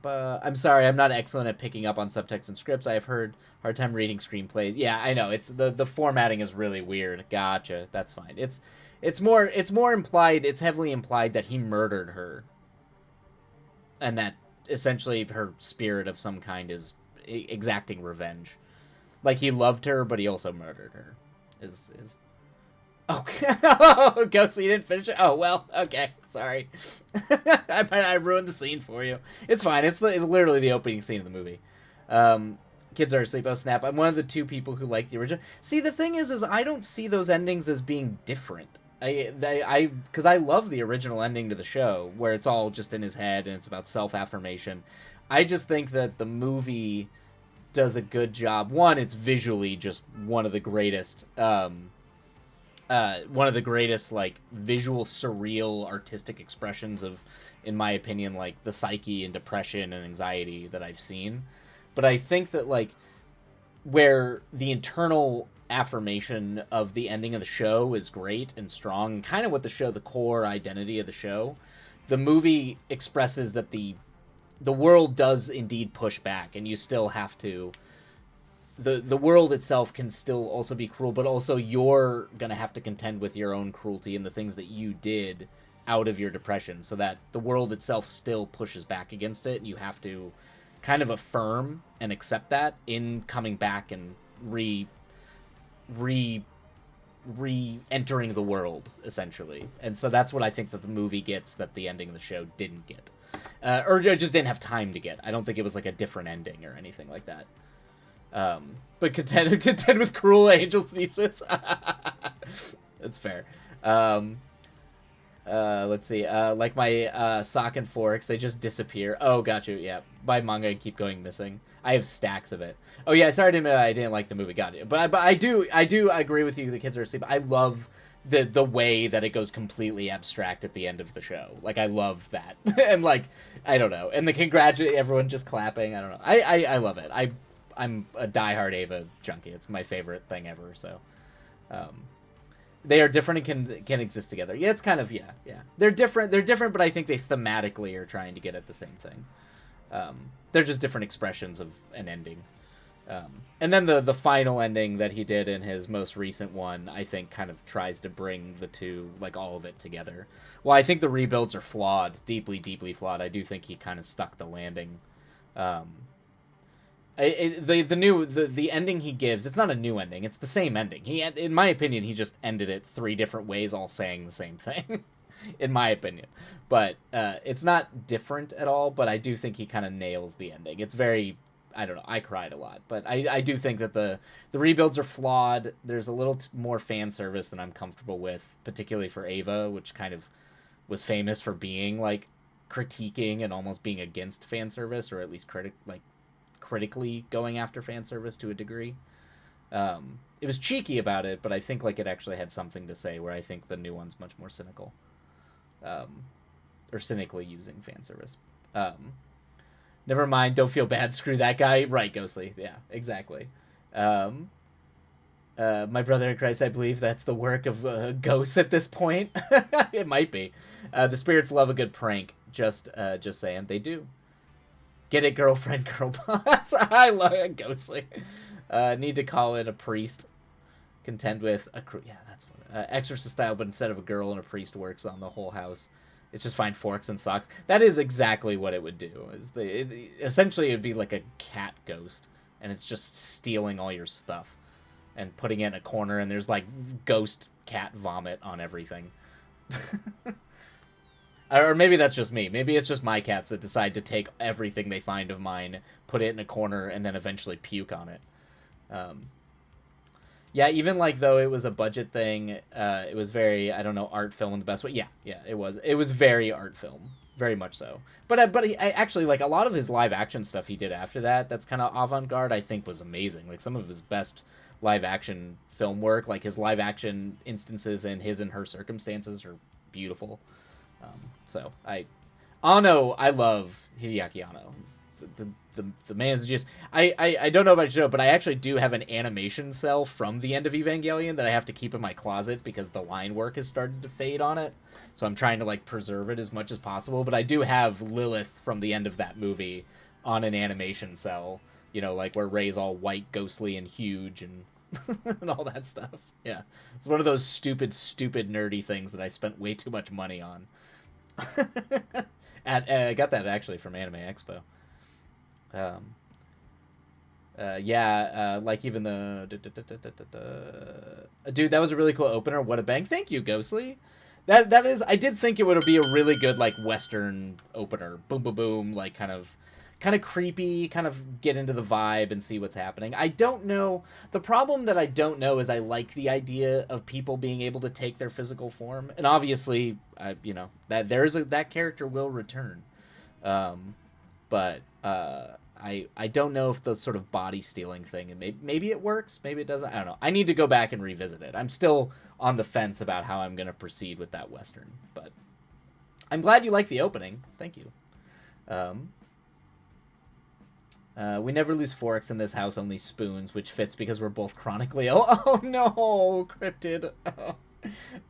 I'm sorry, I'm not excellent at picking up on subtext and scripts. I have hard time reading screenplays. Yeah, I know, it's the formatting is really weird. Gotcha, that's fine. It's more implied. It's heavily implied that he murdered her, and that essentially her spirit of some kind is exacting revenge. Like, he loved her, but he also murdered her. Is Oh, Ghost, you didn't finish it? Oh, well, okay, sorry. I ruined the scene for you. It's fine. It's literally the opening scene of the movie. Kids are asleep. Oh, snap. I'm one of the 2 people who like the original. See, the thing is I don't see those endings as being different. Because I love the original ending to the show, where it's all just in his head and it's about self-affirmation. I just think that the movie does a good job. One, it's visually just one of the greatest, like, visual, surreal, artistic expressions of, in my opinion, like, the psyche and depression and anxiety that I've seen. But I think that, like, where the internal affirmation of the ending of the show is great and strong, kind of what the core identity of the show, the movie expresses that the world does indeed push back, and you still have to... The world itself can still also be cruel, but also you're gonna have to contend with your own cruelty and the things that you did out of your depression, so that the world itself still pushes back against it, and you have to kind of affirm and accept that in coming back and re-entering the world, essentially. And so that's what I think that the movie gets that the ending of the show didn't get. Or just didn't have time to get. I don't think it was like a different ending or anything like that. But contend with Cruel Angel's thesis. That's fair. Let's see. Like my sock and forks, they just disappear. Oh, got you. Yeah, by manga and keep going missing. I have stacks of it. Oh yeah, sorry to admit I didn't like the movie. Got it. But I do agree with you. The kids are asleep. I love the way that it goes completely abstract at the end of the show. Like, I love that. And like, I don't know. And the congratulate everyone just clapping. I don't know. I love it. I'm a diehard Ava junkie. It's my favorite thing ever. So, they are different and can exist together. Yeah, it's kind of yeah. They're different, but I think they thematically are trying to get at the same thing. They're just different expressions of an ending. And then the final ending that he did in his most recent one, I think, kind of tries to bring the two, like, all of it together. Well, I think the rebuilds are flawed, deeply, deeply flawed. I do think he kind of stuck the landing. The ending he gives, it's not a new ending, it's the same ending. In my opinion, he just ended it 3 different ways, all saying the same thing. In my opinion. But it's not different at all, but I do think he kind of nails the ending. It's very, I don't know, I cried a lot. But I do think that the rebuilds are flawed. There's a little more fan service than I'm comfortable with, particularly for Ava, which kind of was famous for being, like, critiquing and almost being against fan service, or at least critically going after fan service to a degree. It was cheeky about it, but I think, like, it actually had something to say, where I think the new one's much more cynical. Or cynically using fan service. Never mind, don't feel bad, screw that guy. Right, Ghostly. Yeah, exactly. My brother in Christ, I believe that's the work of ghosts at this point. It might be. The spirits love a good prank. Just saying, they do. Get it, girlfriend, girl boss. I love it, Ghostly. Need to call in a priest. Contend with a crew. Yeah, that's fun. Exorcist style, but instead of a girl and a priest works on the whole house. It's just find forks and socks. That is exactly what it would do. Essentially, it would be like a cat ghost, and it's just stealing all your stuff and putting it in a corner, and there's, like, ghost cat vomit on everything. Or maybe that's just me. Maybe it's just my cats that decide to take everything they find of mine, put it in a corner, and then eventually puke on it. Yeah, even, like, though it was a budget thing, it was very, I don't know, art film in the best way. Yeah, it was. It was very art film. Very much so. But I actually, like, a lot of his live action stuff he did after that, that's kind of avant-garde, I think was amazing. Like, some of his best live action film work, like his live action instances in His and Her Circumstances, are beautiful. So I love Hideaki Anno. The man's just, I don't know about you know, but I actually do have an animation cell from the end of Evangelion that I have to keep in my closet because the line work has started to fade on it. So I'm trying to, like, preserve it as much as possible. But I do have Lilith from the end of that movie on an animation cell, you know, like where Rey's all white, ghostly, and huge, and and all that stuff. Yeah, it's one of those stupid, nerdy things that I spent way too much money on. I got that actually from Anime Expo. Um, like even the dude, that was a really cool opener. What a bang! Thank you, Ghostly. That is, I did think it would be a really good like Western opener. Boom, boom, boom. Like kind of creepy. Kind of get into the vibe and see what's happening. I don't know. The problem that I don't know is I like the idea of people being able to take their physical form, and obviously, that that character will return. Um, but I don't know if the sort of body stealing thing, and maybe it works, maybe it doesn't. I don't know. I need to go back and revisit it. I'm still on the fence about how I'm going to proceed with that Western, but I'm glad you like the opening. Thank you. We never lose forks in this house, only spoons, which fits because we're both chronically ill. Oh no, Cryptid.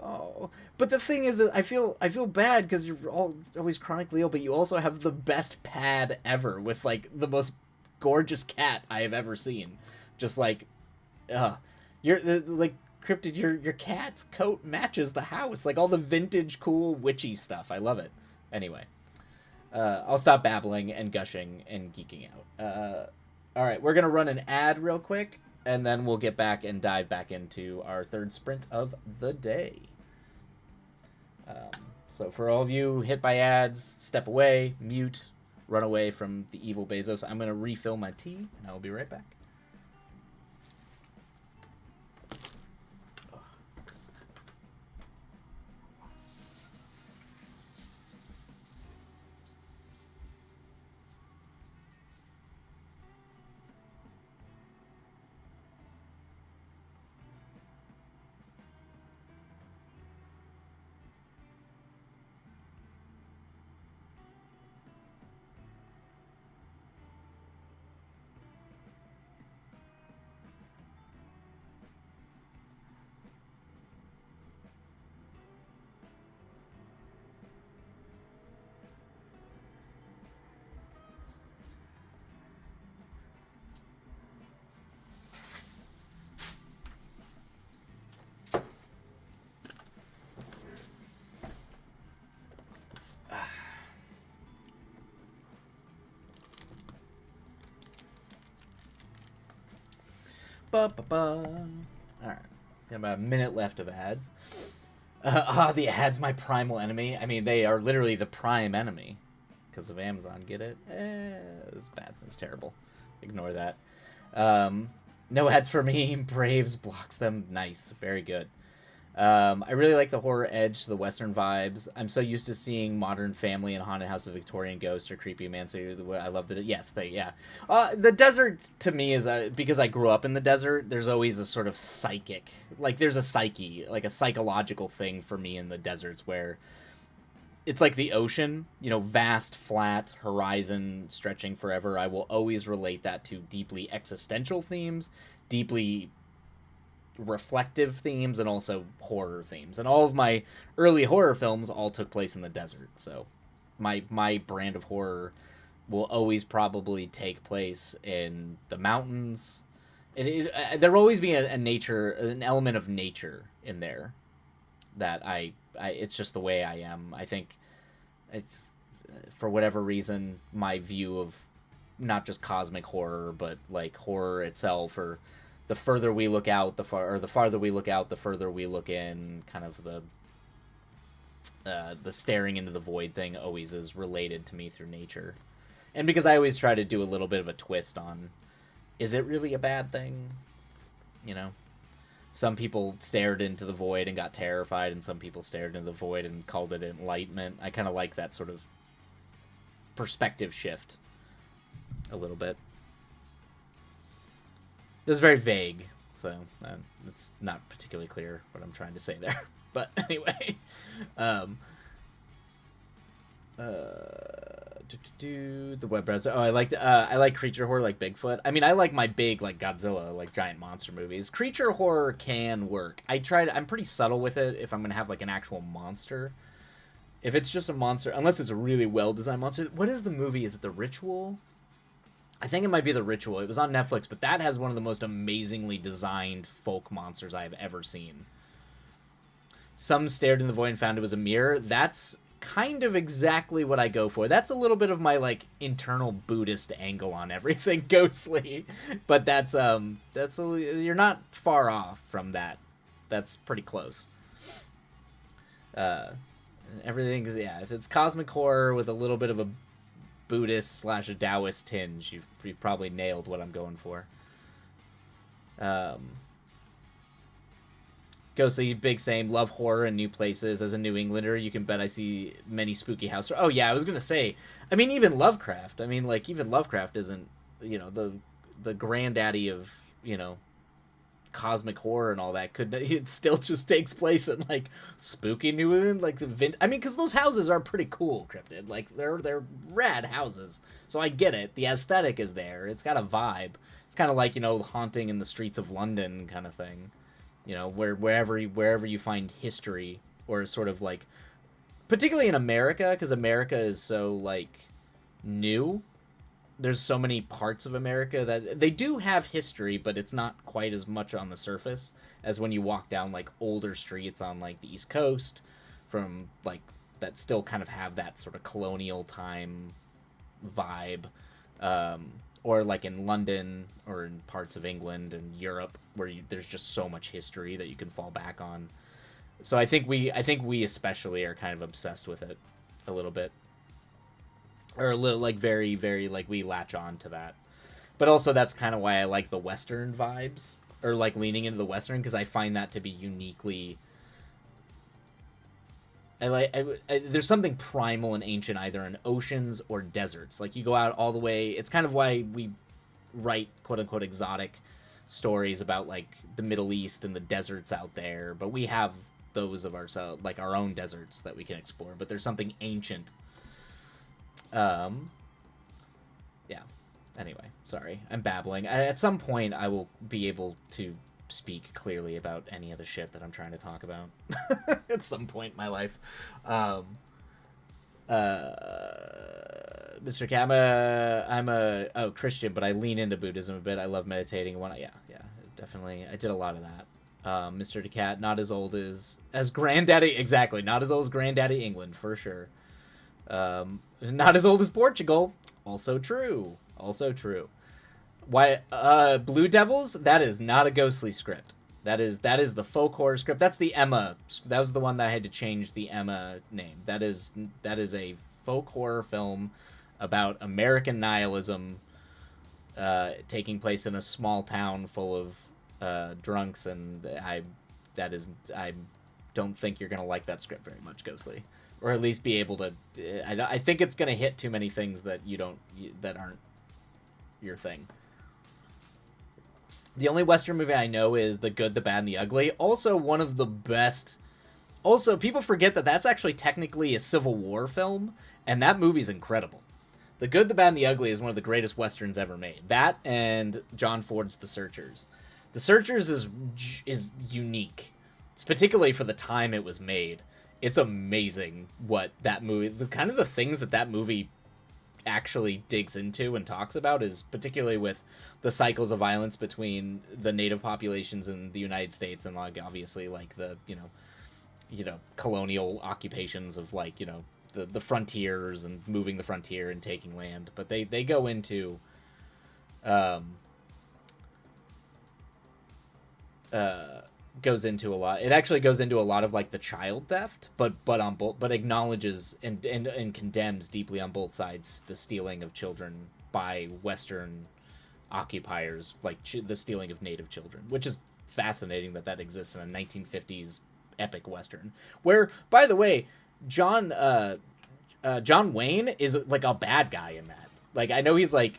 Oh, but the thing is, I feel bad because you're always chronically ill, but you also have the best pad ever with like the most gorgeous cat I have ever seen. Just like, you're like Cryptid. Your cat's coat matches the house, like all the vintage cool witchy stuff. I love it. Anyway, I'll stop babbling and gushing and geeking out. All right, we're gonna run an ad real quick. And then we'll get back and dive back into our third sprint of the day. So for all of you hit by ads, step away, mute, run away from the evil Bezos. I'm going to refill my tea, and I will be right back. All right, got about a minute left of ads. The ads, my primal enemy. I mean, they are literally the prime enemy because of Amazon. Get it? It was bad. It was terrible. Ignore that. No ads for me. Braves blocks them. Nice. Very good. I really like the horror edge to the Western vibes. I'm so used to seeing Modern Family and Haunted House of Victorian Ghost or Creepy Man. So I love that. Yes, yeah. The desert to me is because I grew up in the desert. There's always a sort of psychic, like there's a psyche, like a psychological thing for me in the deserts where it's like the ocean, vast, flat horizon stretching forever. I will always relate that to deeply existential themes, deeply reflective themes, and also horror themes. And all of my early horror films all took place in the desert. So my brand of horror will always probably take place in the mountains. There will always be an element of nature in there that I it's just the way I am. I think for whatever reason, my view of not just cosmic horror, but like horror itself, or the further we look out, the farther we look out, the further we look in, kind of the staring into the void thing always is related to me through nature. And because I always try to do a little bit of a twist on, is it really a bad thing? Some people stared into the void and got terrified, and some people stared into the void and called it enlightenment. I kind of like that sort of perspective shift a little bit. This is very vague, so it's not particularly clear what I'm trying to say there. But anyway, the web browser. Oh, I like creature horror like Bigfoot. I mean, I like my big like Godzilla, like giant monster movies. Creature horror can work. I'm pretty subtle with it if I'm gonna have like an actual monster. If it's just a monster, unless it's a really well designed monster. What is the movie? Is it The Ritual? I think it might be The Ritual. It was on Netflix, but that has one of the most amazingly designed folk monsters I have ever seen. Some stared in the void and found it was a mirror. That's kind of exactly what I go for. That's a little bit of my like internal Buddhist angle on everything ghostly, but that's you're not far off from that. That's pretty close. Everything, yeah. If it's cosmic horror with a little bit of a Buddhist / Taoist tinge, you've probably nailed what I'm going for. Ghostly, big same. Love horror in new places. As a New Englander, you can bet I see many spooky house. Oh yeah, I was gonna say. I mean, even Lovecraft. I mean, like even Lovecraft isn't, the granddaddy of cosmic horror and all that. It still just takes place in like spooky New England, like I mean, because those houses are pretty cool, Cryptid. Like they're rad houses. So I get it. The aesthetic is there. It's got a vibe. It's kind of like haunting in the streets of London kind of thing. Wherever you find history, or sort of like, particularly in America, because America is so like new. There's so many parts of America that they do have history, but it's not quite as much on the surface as when you walk down like older streets on like the East Coast, from like that still kind of have that sort of colonial time vibe. Or like in London or in parts of England and Europe, where there's just so much history that you can fall back on. So I think we especially are kind of obsessed with it a little bit, or a little like very, very like we latch on to that. But also that's kind of why I like the Western vibes, or like leaning into the Western, because I find that to be uniquely. There's something primal and ancient either in oceans or deserts. Like you go out all the way. It's kind of why we write quote unquote exotic stories about like the Middle East and the deserts out there. But we have those of ourselves, like our own deserts that we can explore. But there's something ancient. Yeah. Anyway, sorry, I'm babbling. At some point, I will be able to speak clearly about any of the shit that I'm trying to talk about at some point in my life. Mr. Kama, I'm a Christian, but I lean into Buddhism a bit. I love meditating. Yeah, definitely. I did a lot of that. Mr. DeCat, not as old as Granddaddy. Exactly, not as old as Granddaddy England, for sure. Not as old as Portugal. Also true. Why, Blue Devils? That is not a ghostly script. That is the folk horror script. That's the Emma. That was the one that I had to change the Emma name. That is a folk horror film about American nihilism, taking place in a small town full of drunks, and I don't think you're gonna like that script very much, Ghostly, or at least be able to. I think it's gonna hit too many things that that aren't your thing. The only Western movie I know is The Good, the Bad, and the Ugly. Also, one of the best. Also, people forget that that's actually technically a Civil War film, and that movie's incredible. The Good, the Bad, and the Ugly is one of the greatest Westerns ever made. That and John Ford's The Searchers. The Searchers is unique. It's particularly for the time it was made. It's amazing what that movie... the kind of the things that movie actually digs into and talks about, is particularly with the cycles of violence between the native populations in the United States and like obviously like the colonial occupations of like the frontiers and moving the frontier and taking land. But they go into goes into a lot. It actually goes into a lot of like the child theft, but acknowledges and condemns deeply on both sides the stealing of children by Western occupiers, like the stealing of native children, which is fascinating that exists in a 1950s epic Western, where, by the way, John Wayne is like a bad guy in that. Like, I know he's like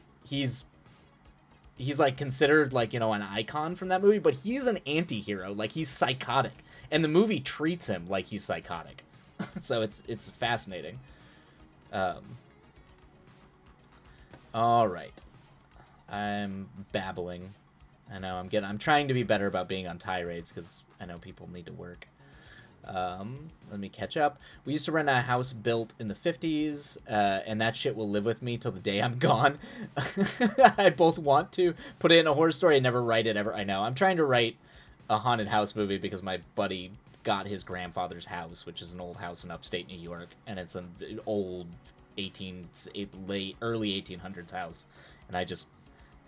considered like, an icon from that movie, but he's an anti-hero. Like, he's psychotic, and the movie treats him like he's psychotic. So it's fascinating. All right. I'm babbling. I know I'm trying to be better about being on tirades because I know people need to work. Let me catch up. We used to rent a house built in the 50s, and that shit will live with me till the day I'm gone. I both want to put it in a horror story and never write it ever. I know. I'm trying to write a haunted house movie because my buddy got his grandfather's house, which is an old house in upstate New York, and it's an old early 1800s house, and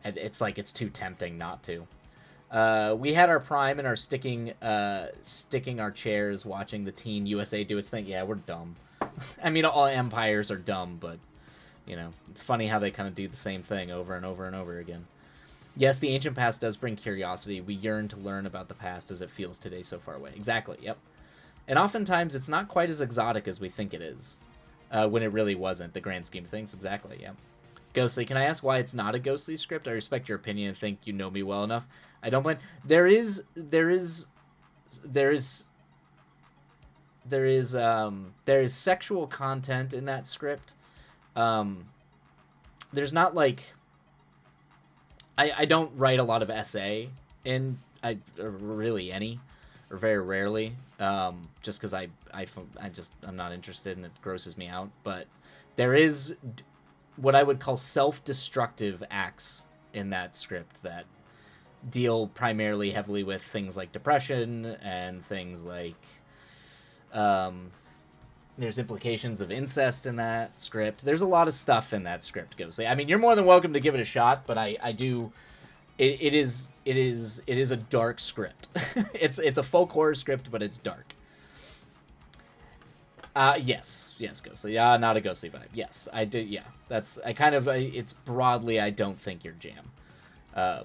it's like it's too tempting not to. We had our prime and are sticking our chairs watching the Teen USA do its thing. Yeah, we're dumb. I mean, all empires are dumb, but you know, it's funny how they kind of do the same thing over and over and over again. Yes, the ancient past does bring curiosity. We yearn to learn about the past as it feels today so far away. Exactly, yep. And oftentimes it's not quite as exotic as we think it is, when it really wasn't, the grand scheme of things. Exactly, yep. Ghostly, can I ask why it's not a Ghostly script? I respect your opinion and think you know me well enough. I don't mind. There is sexual content in that script. There's not like... I don't write a lot of essay in, really any, or very rarely, just because I'm not interested and it grosses me out. But there is what I would call self-destructive acts in that script that deal primarily heavily with things like depression and things like, there's implications of incest in that script. There's a lot of stuff in that script, Ghostly. I mean, you're more than welcome to give it a shot, but I do. It is a dark script. it's a folk horror script, but it's dark. Yes, Ghostly. Not a Ghostly vibe. Yes, I do. Yeah, it's broadly. I don't think your jam. I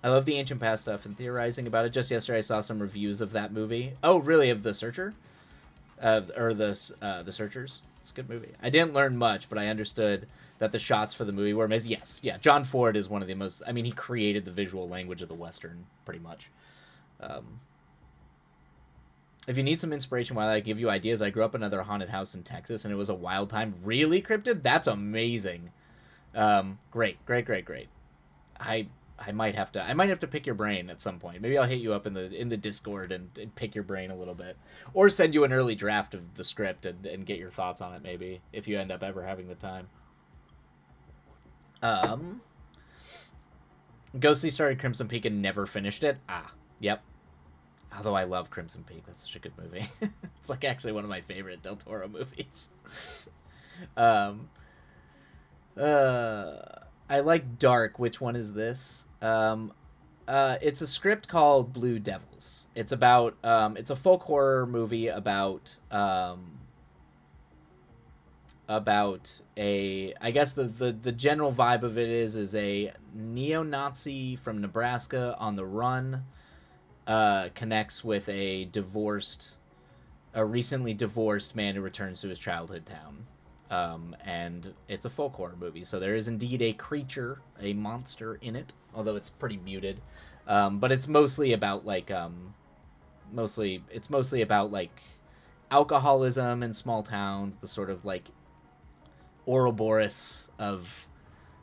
love the ancient past stuff and theorizing about it. Just yesterday, I saw some reviews of that movie. Oh, really? Of The Searcher? The Searchers. It's a good movie. I didn't learn much, but I understood that the shots for the movie were amazing. Yes, yeah. John Ford is one of the most... I mean, he created the visual language of the Western, pretty much. If you need some inspiration while I give you ideas, I grew up in another haunted house in Texas, and it was a wild time. Really, Cryptid? That's amazing. Great. I might have to pick your brain at some point. Maybe I'll hit you up in the Discord and pick your brain a little bit, or send you an early draft of the script and get your thoughts on it. Maybe if you end up ever having the time. Ghostly started Crimson Peak and never finished it. Yep. Although I love Crimson Peak, that's such a good movie. It's like actually one of my favorite Del Toro movies. I like Dark. Which one is this? It's a script called Blue Devils. It's about it's a folk horror movie about a, I guess the general vibe of it is a neo-Nazi from Nebraska on the run connects with a recently divorced man who returns to his childhood town. And it's a folk horror movie, so there is indeed a creature, a monster in it, although it's pretty muted. But it's mostly about like alcoholism in small towns, the sort of like Ouroboros of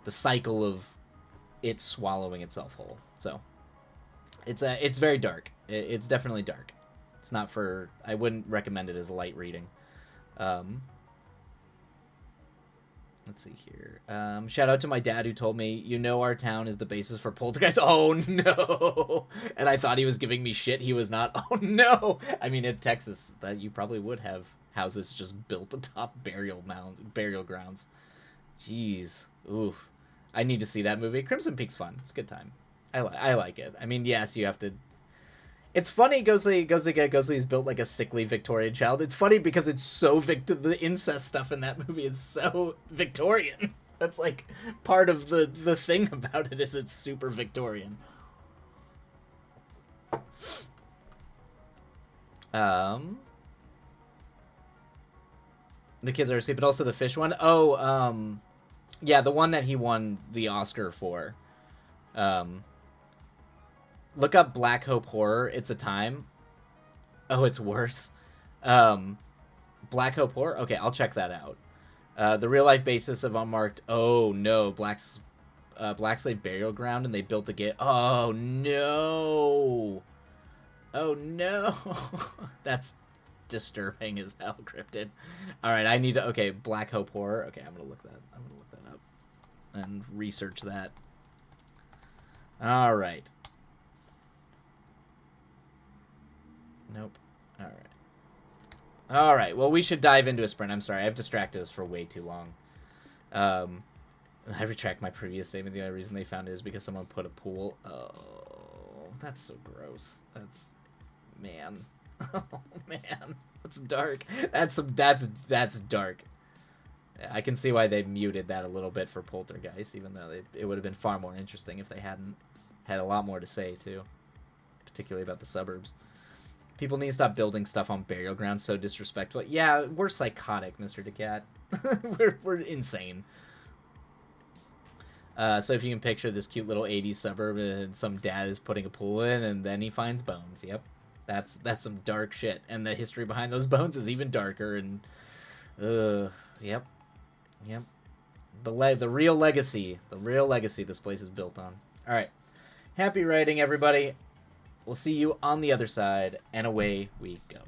the cycle of it swallowing itself whole. So it's very dark. It's definitely dark. It's not for... I wouldn't recommend it as a light reading. Let's see here. Shout out to my dad who told me, our town is the basis for Poltergeist. Oh, no. And I thought he was giving me shit. He was not. Oh, no. I mean, in Texas, that you probably would have houses just built atop burial grounds. Jeez. Oof. I need to see that movie. Crimson Peak's fun. It's a good time. I like it. I mean, yes, you have to... It's funny, Ghostly is built like a sickly Victorian child. It's funny because it's so the incest stuff in that movie is so Victorian. That's like part of the thing about it is it's super Victorian. The kids are asleep, but also the fish one. Oh, yeah, the one that he won the Oscar for. Look up Black Hope Horror. It's a time. Oh, it's worse. Black Hope Horror? Okay, I'll check that out. The real-life basis of Unmarked... Oh, no. Black Slave Burial Ground, and they built a gate... Oh, no! Oh, no! That's disturbing as hell, Cryptid. Alright, I need to... Okay, Black Hope Horror. Okay, I'm gonna look that up. And research that. Alright. Nope. All right. All right. Well, we should dive into a sprint. I'm sorry. I've distracted us for way too long. I retract my previous statement. The only reason they found it is because someone put a pool. Oh, that's so gross. That's... Man. Oh, man. That's dark. That's dark. I can see why they muted that a little bit for Poltergeist, even though it would have been far more interesting if they hadn't had a lot more to say, too. Particularly about the suburbs. People need to stop building stuff on burial grounds, so disrespectful. Yeah, we're psychotic, Mr. DeCat. we're insane. So if you can picture this cute little 80s suburb and some dad is putting a pool in and then he finds bones. Yep. That's some dark shit. And the history behind those bones is even darker. And yep. The real legacy. The real legacy this place is built on. All right. Happy writing, everybody. We'll see you on the other side, and away we go.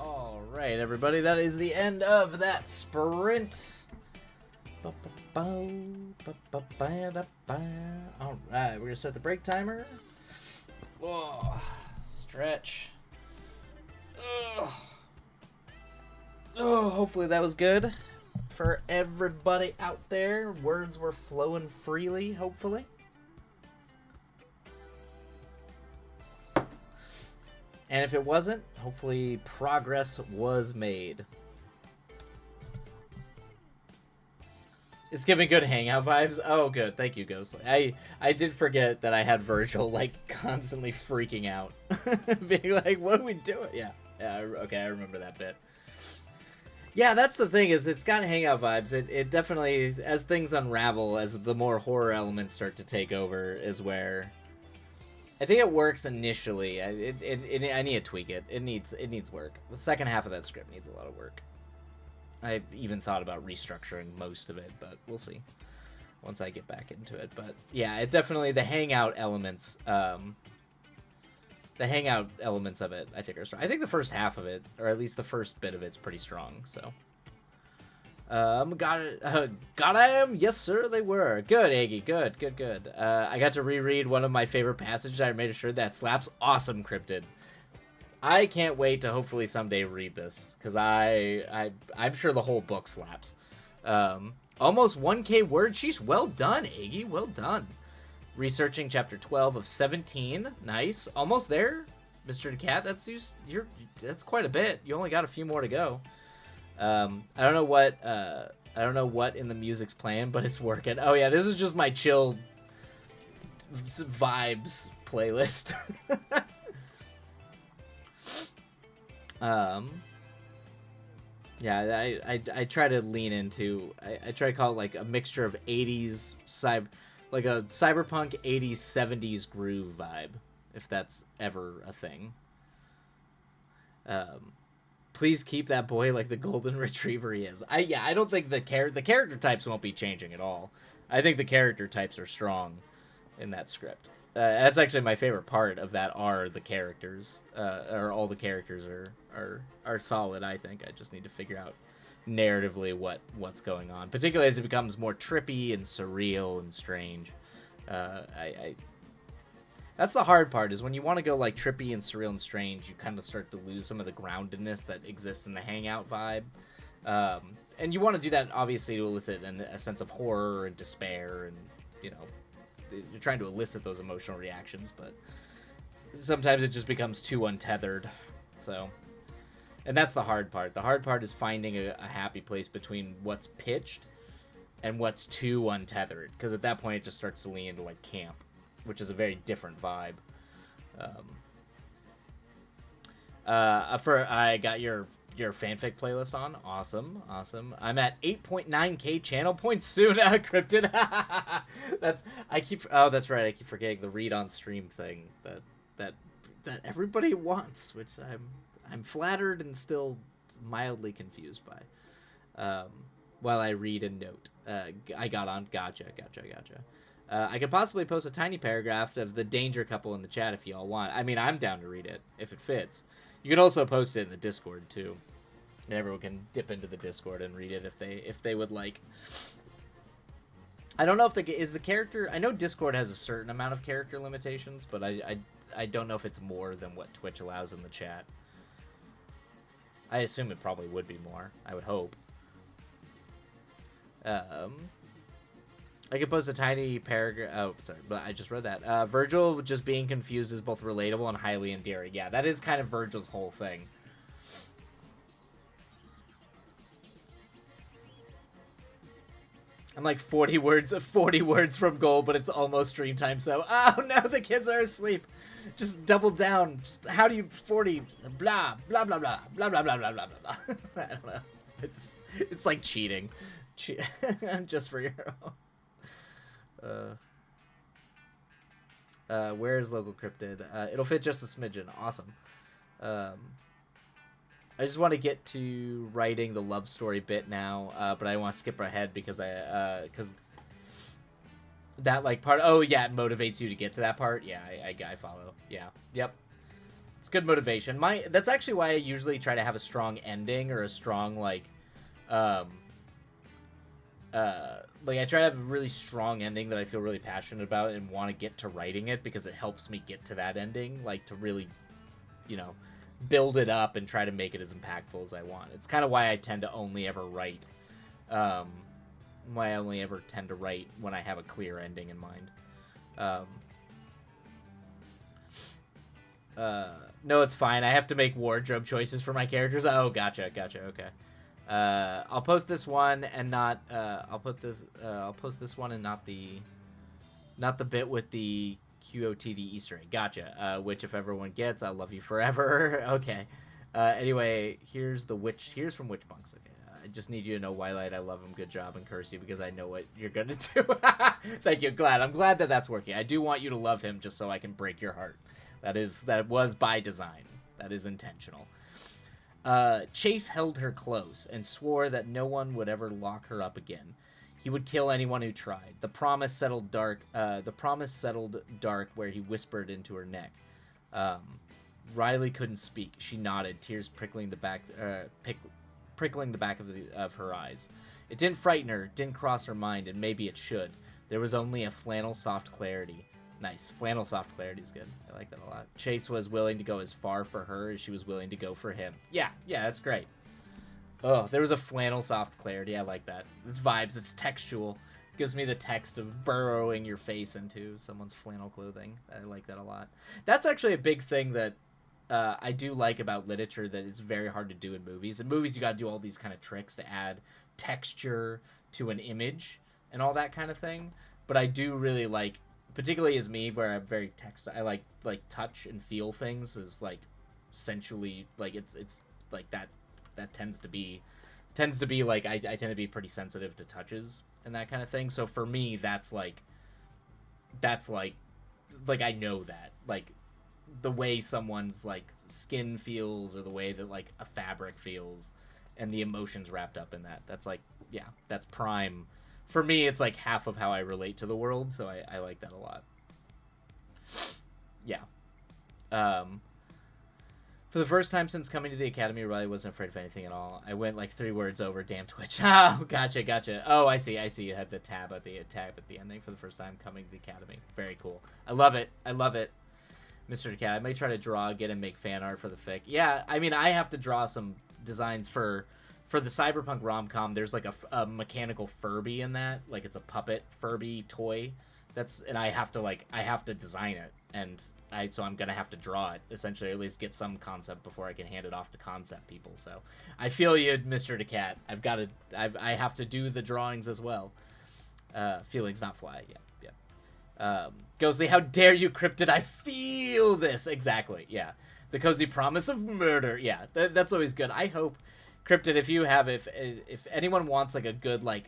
All right, everybody, that is the end of that sprint. All right, we're gonna start the break timer. Whoa, stretch. Oh, hopefully that was good for everybody out there. Words were flowing freely, hopefully. And if it wasn't, hopefully progress was made. It's giving good hangout vibes. Oh, good. Thank you, Ghostly. I did forget that I had Virgil, like, constantly freaking out. Being like, what are we doing? Yeah. Okay, I remember that bit. Yeah, that's the thing, is it's got hangout vibes. It definitely, as things unravel, as the more horror elements start to take over, is where I think it works initially. I need to tweak it. It needs work. The second half of that script needs a lot of work. I even thought about restructuring most of it, but we'll see once I get back into it. But yeah, it definitely, the hangout elements of it, I think, are strong. I think the first half of it, or at least the first bit of it's pretty strong. So, got him. Yes, sir, they were. Good, Aggie. Good. I got to reread one of my favorite passages. I made sure that slaps. Awesome, Cryptid. I can't wait to hopefully someday read this, because I'm sure the whole book slaps. Almost 1K word. Sheesh, well done, Aggie. Well done. Researching chapter 12 of 17. Nice. Almost there, Mr. Cat. That's quite a bit. You only got a few more to go. I don't know what in the music's playing, but it's working. Oh yeah, this is just my chill vibes playlist. Yeah, I try to lean into, I try to call it like a mixture of 80s like a cyberpunk 80s 70s groove vibe, if that's ever a thing. Please keep that boy like the golden retriever he is. I don't think the character types won't be changing at all. I think the character types are strong in that script. That's actually my favorite part of that, are the characters. Or all the characters are solid, I think. I just need to figure out narratively what's going on, particularly as it becomes more trippy and surreal and strange. That's the hard part, is when you want to go like trippy and surreal and strange, you kind of start to lose some of the groundedness that exists in the hangout vibe. And you want to do that obviously to elicit a sense of horror and despair, and you're trying to elicit those emotional reactions, but sometimes it just becomes too untethered. So, and that's the hard part. The hard part is finding a happy place between what's pitched and what's too untethered, because at that point it just starts to lean into like camp, which is a very different vibe. I got your fanfic playlist on. Awesome. I'm at 8.9k channel points soon. Cryptid. That's right. I keep forgetting the read on stream thing that everybody wants, which I'm flattered and still mildly confused by. While I read and note, I got on. Gotcha. I could possibly post a tiny paragraph of the danger couple in the chat if y'all want. I mean, I'm down to read it if it fits. You can also post it in the Discord too. And everyone can dip into the Discord and read it if they would like. I don't know if is the character. I know Discord has a certain amount of character limitations, but I don't know if it's more than what Twitch allows in the chat. I assume it probably would be more. I would hope. I could post a tiny paragraph. Oh, sorry, but I just read that. Virgil just being confused is both relatable and highly endearing. Yeah, that is kind of Virgil's whole thing. I'm like 40 words from goal, but it's almost stream time. So, oh no, the kids are asleep. Just double down. Just, how do you 40? Blah blah blah blah blah blah blah blah blah blah. I don't know. It's like cheating. Just for your own. Where is local cryptid? It'll fit just a smidgen. Awesome. I just want to get to writing the love story bit now, but I want to skip ahead because because that like part. Oh yeah, it motivates you to get to that part. Yeah, I follow. Yeah, yep. It's good motivation. That's actually why I usually try to have a strong ending or a strong um, I try to have a really strong ending that I feel really passionate about and want to get to writing it because it helps me get to that ending, like to really, build it up and try to make it as impactful as I want. It's kind of why I tend to only ever write, why I only ever tend to write when I have a clear ending in mind. No, it's fine. I have to make wardrobe choices for my characters. Oh, gotcha. Okay. I'll post this one and not. I'll post this one and not the bit with the QOTD Easter egg. Gotcha. Which, if everyone gets, I'll love you forever. Okay. Anyway, here's from Witchbunks. Okay. I just need you to know, Wildlight, I love him. Good job, and curse you because I know what you're gonna do. Thank you. I'm glad that that's working. I do want you to love him just so I can break your heart. That was by design. That is intentional. Chase held her close and swore that no one would ever lock her up again. He would kill anyone who tried. The promise settled dark. Where he whispered into her neck. Riley couldn't speak. She nodded, tears prickling the back of her eyes. It didn't frighten her, didn't cross her mind, and maybe it should. There was only a flannel soft clarity. Nice. Flannel soft clarity is good. I like that a lot. Chase was willing to go as far for her as she was willing to go for him. Yeah, that's great. Oh, there was a flannel soft clarity. I like that. It's vibes. It's textual. It gives me the text of burrowing your face into someone's flannel clothing. I like that a lot. That's actually a big thing that I do like about literature that it's very hard to do in movies. In movies, you got to do all these kind of tricks to add texture to an image and all that kind of thing. But I do really like, particularly as me, where I'm very I like touch and feel things is like sensually, like it's like that tends to be like I tend to be pretty sensitive to touches and that kind of thing. So for me, that's like I know that like the way someone's like skin feels or the way that like a fabric feels and the emotions wrapped up in that's like, yeah, that's prime. For me, it's like half of how I relate to the world, so I like that a lot. Yeah. For the first time since coming to the Academy, Riley wasn't afraid of anything at all. I went like 3 words over, damn Twitch. Oh, gotcha. Oh, I see. You had the tab at the ending for the first time coming to the Academy. Very cool. I love it. Mr. Cat, I may try to draw again and make fan art for the fic. Yeah, I mean, I have to draw some designs for the Cyberpunk rom-com. There's like a mechanical Furby in that. Like it's a puppet Furby toy. And I have to design it. And so I'm going to have to draw it, essentially, or at least get some concept before I can hand it off to concept people. So I feel you, Mr. DeCat. I have to do the drawings as well. Feelings, not fly. Yeah. Ghostly, how dare you, Cryptid? I feel this. Exactly. Yeah. The cozy promise of murder. Yeah. That's always good. I hope, Cryptid, if anyone wants like a good like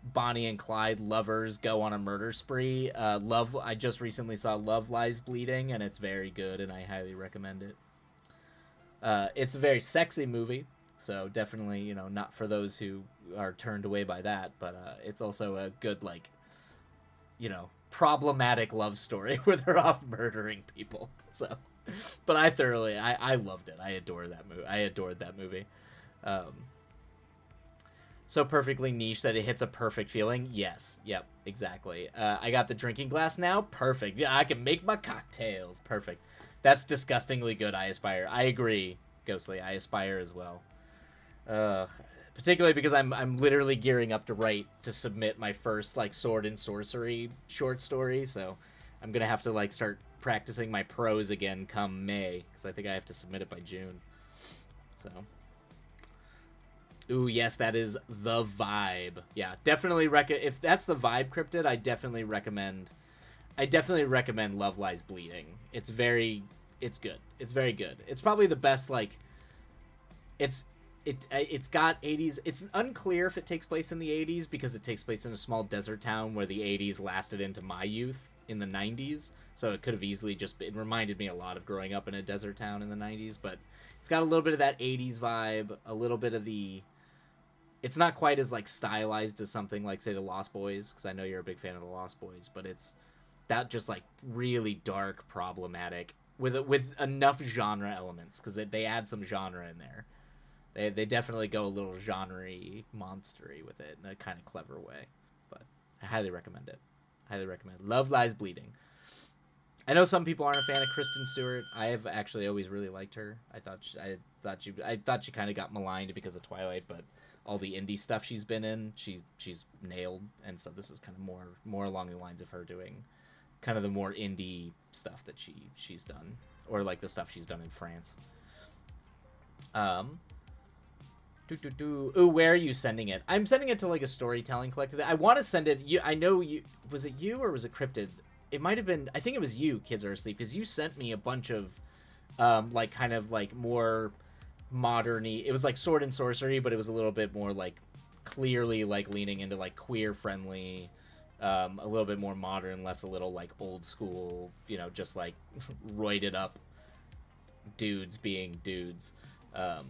Bonnie and Clyde lovers go on a murder spree, I just recently saw Love Lies Bleeding, and it's very good, and I highly recommend it. It's a very sexy movie, so definitely, not for those who are turned away by that, but it's also a good, like, problematic love story where they're off murdering people. So, but I loved it. I adored that movie. So perfectly niche that it hits a perfect feeling. Yes. Yep. Exactly. I got the drinking glass now. Perfect. Yeah, I can make my cocktails. Perfect. That's disgustingly good. I aspire. I agree, Ghostly. I aspire as well. Particularly because I'm literally gearing up to submit my first like sword and sorcery short story. So I'm gonna have to like start practicing my prose again come May, because I think I have to submit it by June. So. Ooh, yes, that is the vibe. Yeah, definitely if that's the vibe, Cryptid, I definitely recommend Love Lies Bleeding. It's good. It's very good. It's probably the best, like, it's got 80s. It's unclear if it takes place in the 80s because it takes place in a small desert town where the 80s lasted into my youth in the 90s. So it could have easily it reminded me a lot of growing up in a desert town in the 90s, but it's got a little bit of that 80s vibe, a little bit of it's not quite as like stylized as something like, say, the Lost Boys, because I know you're a big fan of the Lost Boys, but it's that just like really dark, problematic, with enough genre elements, because they add some genre in there. They definitely go a little genre-y, monstery with it in a kind of clever way. But I highly recommend it. Highly recommend it. Love Lies Bleeding. I know some people aren't a fan of Kristen Stewart. I have actually always really liked her. I thought she kind of got maligned because of Twilight, but all the indie stuff she's been in, she's nailed. And so this is kind of more along the lines of her doing kind of the more indie stuff that she's done, or like the stuff she's done in France. Ooh, where are you sending it? I'm sending it to like a storytelling collective. I want to send it. I know you. Was it you or was it Cryptid? It might have been. I think it was you. Kids Are Asleep, because you sent me a bunch of, like kind of like more modern-y. It was like sword and sorcery, but it was a little bit more like clearly like leaning into like queer friendly, a little bit more modern, less a little like old school. You know, just like roided up dudes being dudes. Oh,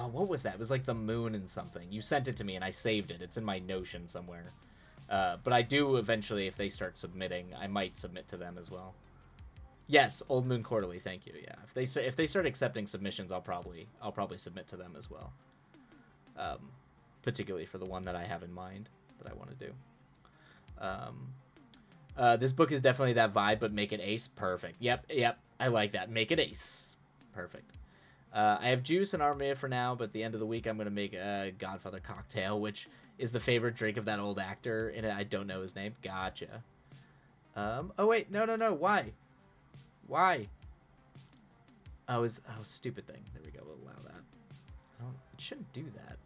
what was that? It was like the moon and something. You sent it to me and I saved it. It's in my Notion somewhere. But I do eventually, if they start submitting, I might submit to them as well. Yes, Old Moon Quarterly. Thank you. Yeah, if they start accepting submissions, I'll probably submit to them as well. Particularly for the one that I have in mind that I want to do. This book is definitely that vibe, but make it ace. Perfect. Yep. I like that. Make it ace. Perfect. I have juice and Armia for now, but at the end of the week, I'm going to make a Godfather cocktail, which is the favorite drink of that old actor. And I don't know his name. Gotcha. Oh, wait. No. Why? Oh, stupid thing. There we go. We'll allow that. It shouldn't do that.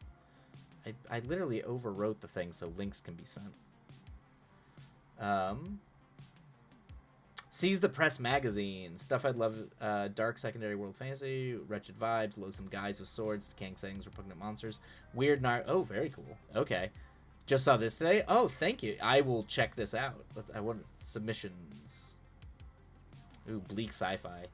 I literally overwrote the thing so links can be sent. Seize the Press magazine. Stuff I'd love. Dark secondary world fantasy. Wretched vibes. Loathsome guys with swords. Decaying settings. Repugnant monsters. Weird Oh, very cool. Okay. Just saw this today. Oh, thank you. I will check this out. I want submissions. Ooh, bleak sci-fi.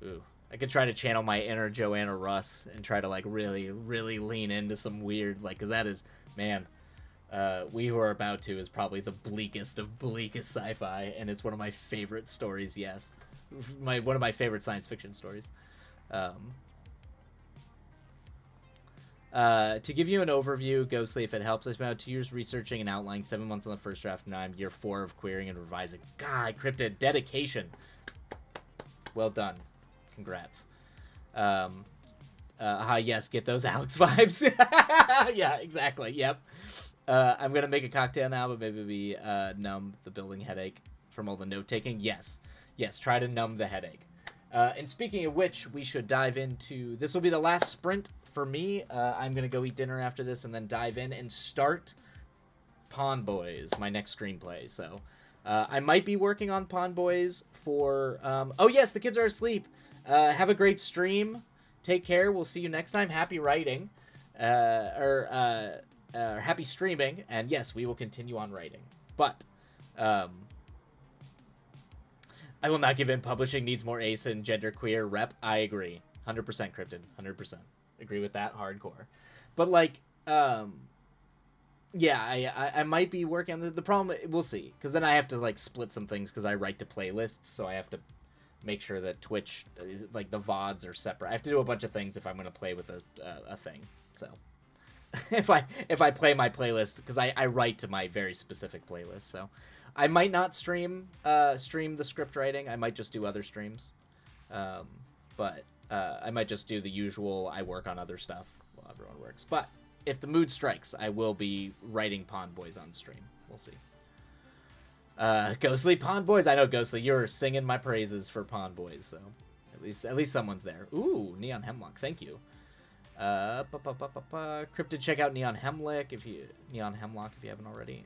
Ooh. I could try to channel my inner Joanna Russ and try to like really, really lean into some weird, like, 'cause that is, man, We Who Are About To is probably the bleakest of bleakest sci-fi, and it's one of my favorite stories, yes. One of my favorite science fiction stories. To give you an overview, Ghostly, if it helps, I spent about 2 years researching and outlining, 7 months on the first draft, and I'm year 4 of querying and revising. God, Cryptid, dedication. Well done. Congrats. Yes, get those Alex vibes. Yeah, exactly. Yep. I'm going to make a cocktail now, but maybe we numb the building headache from all the note-taking. Yes, try to numb the headache. And speaking of which, we should dive into... This will be the last sprint for me. I'm going to go eat dinner after this and then dive in and start Pawn Boys, my next screenplay. So I might be working on Pawn Boys for... oh, yes, the kids are asleep. Have a great stream. Take care. We'll see you next time. Happy writing. Happy streaming. And yes, we will continue on writing. But... I will not give in. Publishing needs more ace and genderqueer rep. I agree. 100% Cryptid. 100%. Agree with that hardcore. But, like, yeah, I might be working on the problem. We'll see. Because then I have to, like, split some things because I write to playlists. So I have to make sure that Twitch, like, the VODs are separate. I have to do a bunch of things if I'm going to play with a thing. So if I play my playlist, because I write to my very specific playlist. So I might not stream the script writing. I might just do other streams. But I might just do the usual, I work on other stuff while everyone works. But if the mood strikes, I will be writing Pawn Boys on stream. We'll see. Ghostly, Pawn Boys. I know, Ghostly, you're singing my praises for Pawn Boys, so at least someone's there. Ooh, Neon Hemlock. Thank you. Cryptid, check out Neon Hemlock if you haven't already.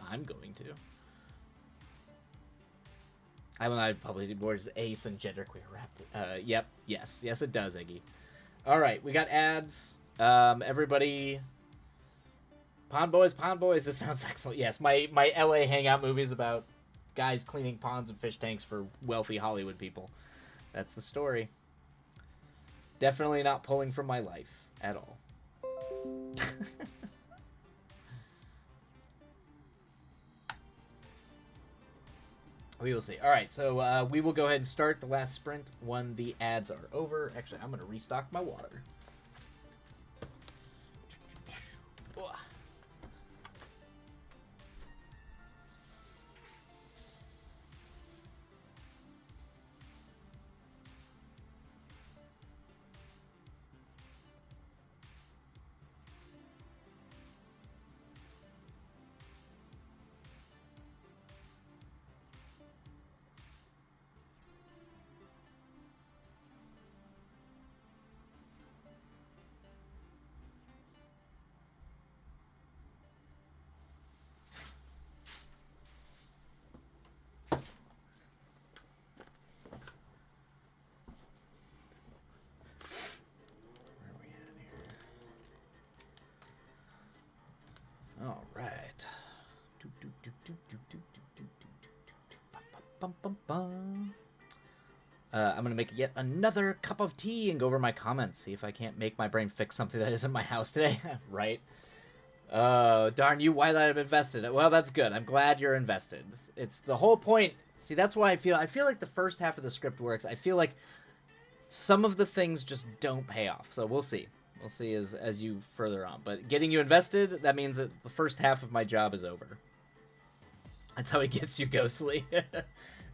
I'm going to. I will not probably do more ace and genderqueer rap. Yep. Yes, it does, Iggy. All right, we got ads. Everybody, Pawn Boys. This sounds excellent. Yes, my LA hangout movie is about guys cleaning ponds and fish tanks for wealthy Hollywood people. That's the story. Definitely not pulling from my life at all. We will see. All right, so we will go ahead and start the last sprint when the ads are over. Actually, I'm going to restock my water. All right. I'm going to make yet another cup of tea and go over my comments. See if I can't make my brain fix something that isn't my house today. Right? Darn you, why that I'm invested. Well, that's good. I'm glad you're invested. It's the whole point. See, that's why I feel like the first half of the script works. I feel like some of the things just don't pay off. So we'll see. We'll see as you further on. But getting you invested, that means that the first half of my job is over. That's how he gets you, Ghostly.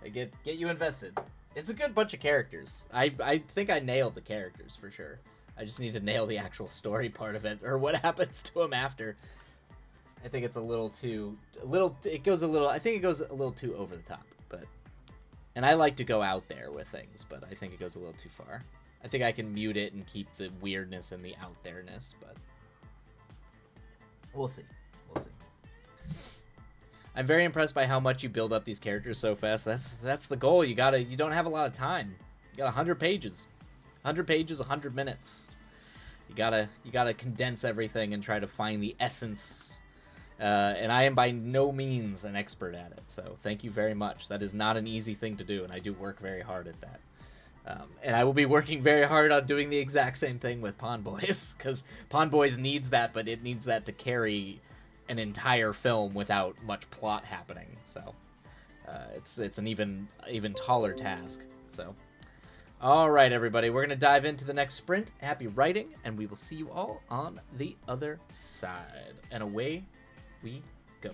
I get you invested. It's a good bunch of characters. I think I nailed the characters for sure. I just need to nail the actual story part of it, or what happens to him after. I think it's I think it goes a little too over the top, but, and I like to go out there with things, but I think it goes a little too far. I think I can mute it and keep the weirdness and the out there-ness, but we'll see. We'll see. I'm very impressed by how much you build up these characters so fast. That's the goal. You don't have a lot of time. You got 100 pages. 100 pages, 100 minutes. You gotta condense everything and try to find the essence. And I am by no means an expert at it, so thank you very much. That is not an easy thing to do, and I do work very hard at that. And I will be working very hard on doing the exact same thing with Pawn Boys, because Pawn Boys needs that, but it needs that to carry an entire film without much plot happening. So it's an even taller task. So, all right, everybody, we're gonna dive into the next sprint. Happy writing, and we will see you all on the other side. And away we go.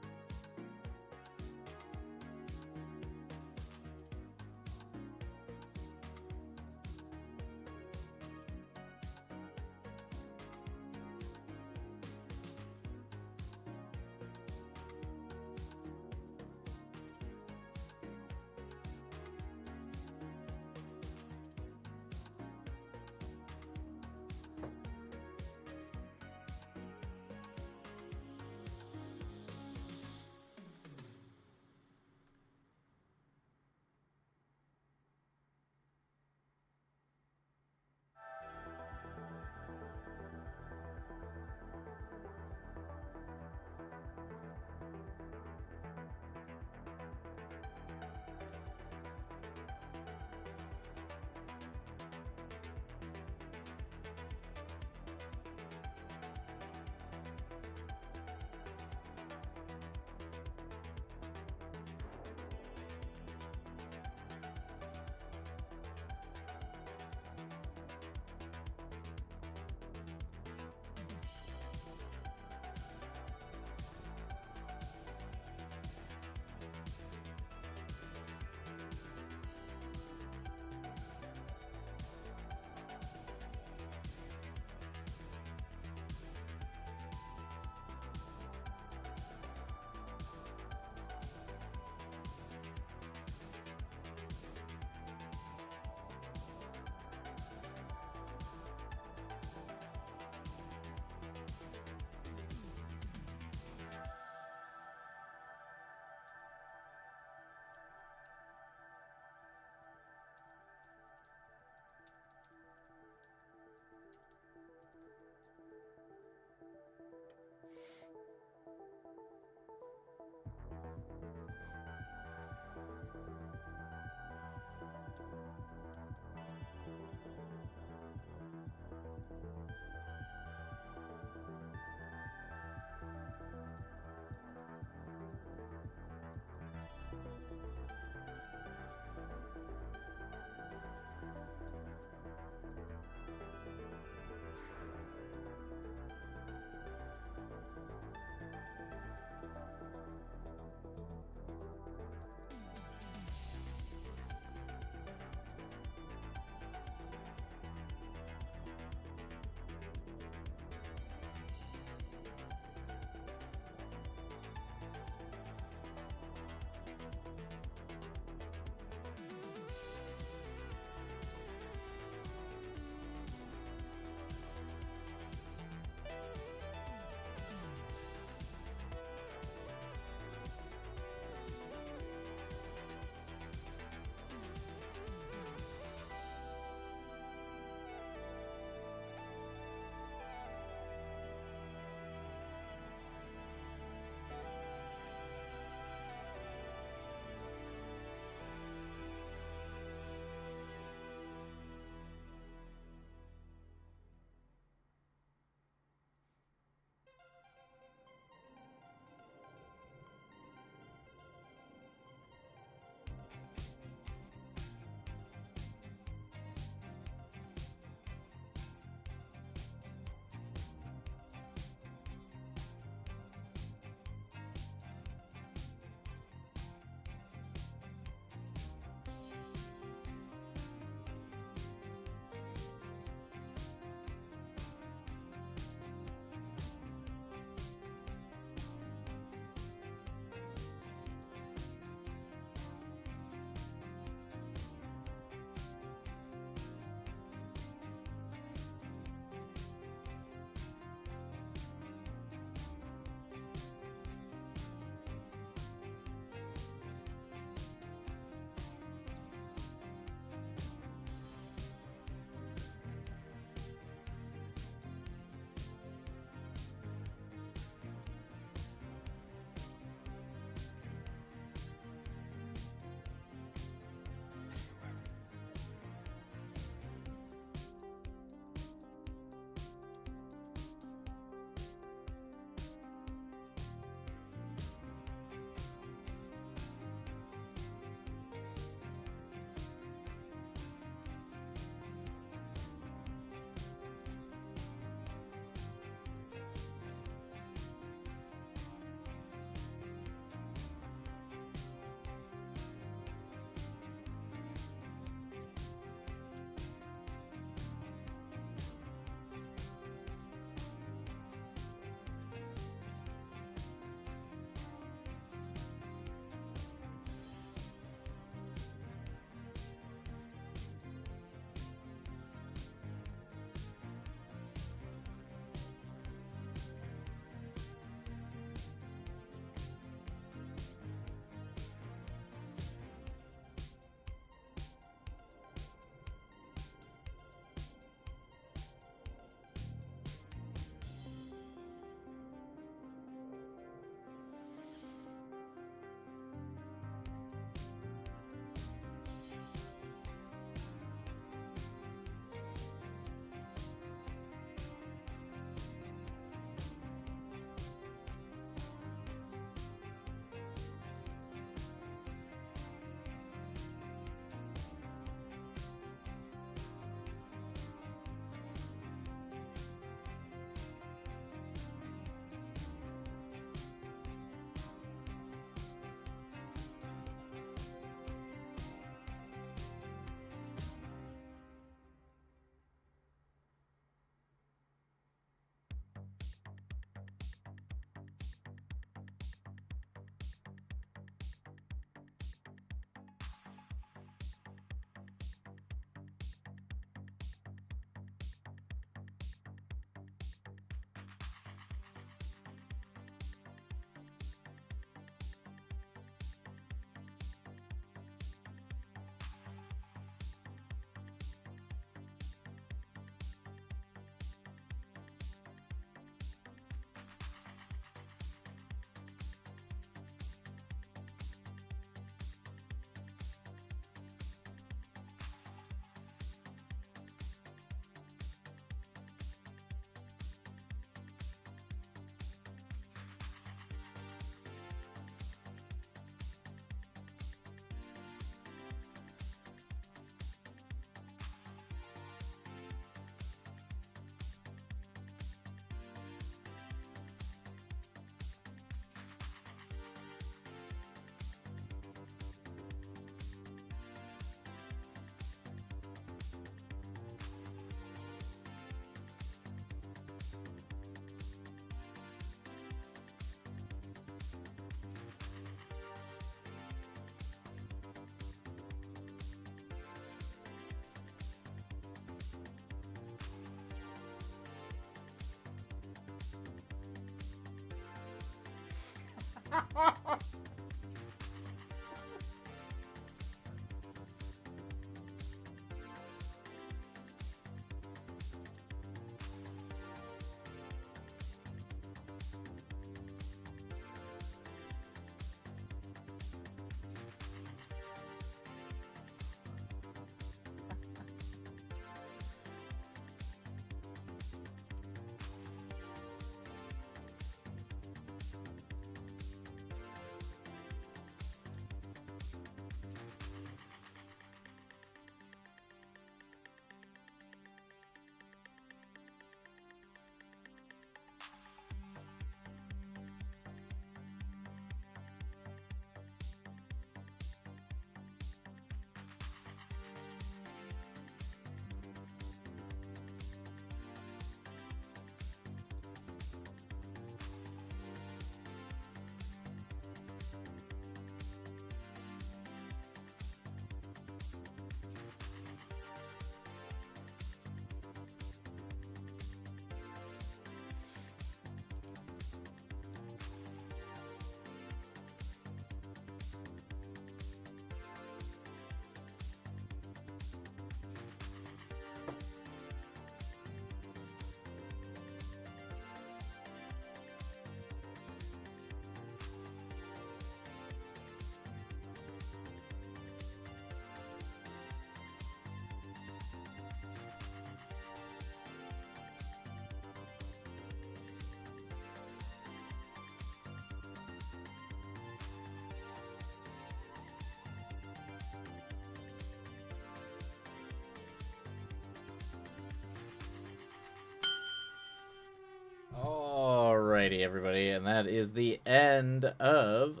Alrighty, everybody, and that is the end of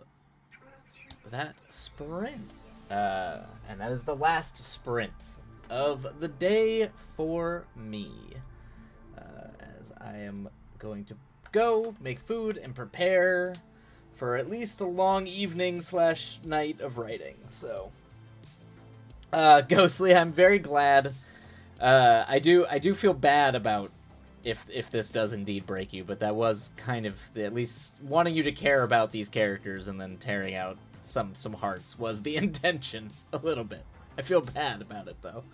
that sprint. And that is the last sprint of the day for me. As I am going to go make food and prepare for at least a long evening / night of writing. So, Ghostly, I'm very glad. I do feel bad about if this does indeed break you, but that was kind of at least wanting you to care about these characters and then tearing out some hearts was the intention a little bit. I feel bad about it though.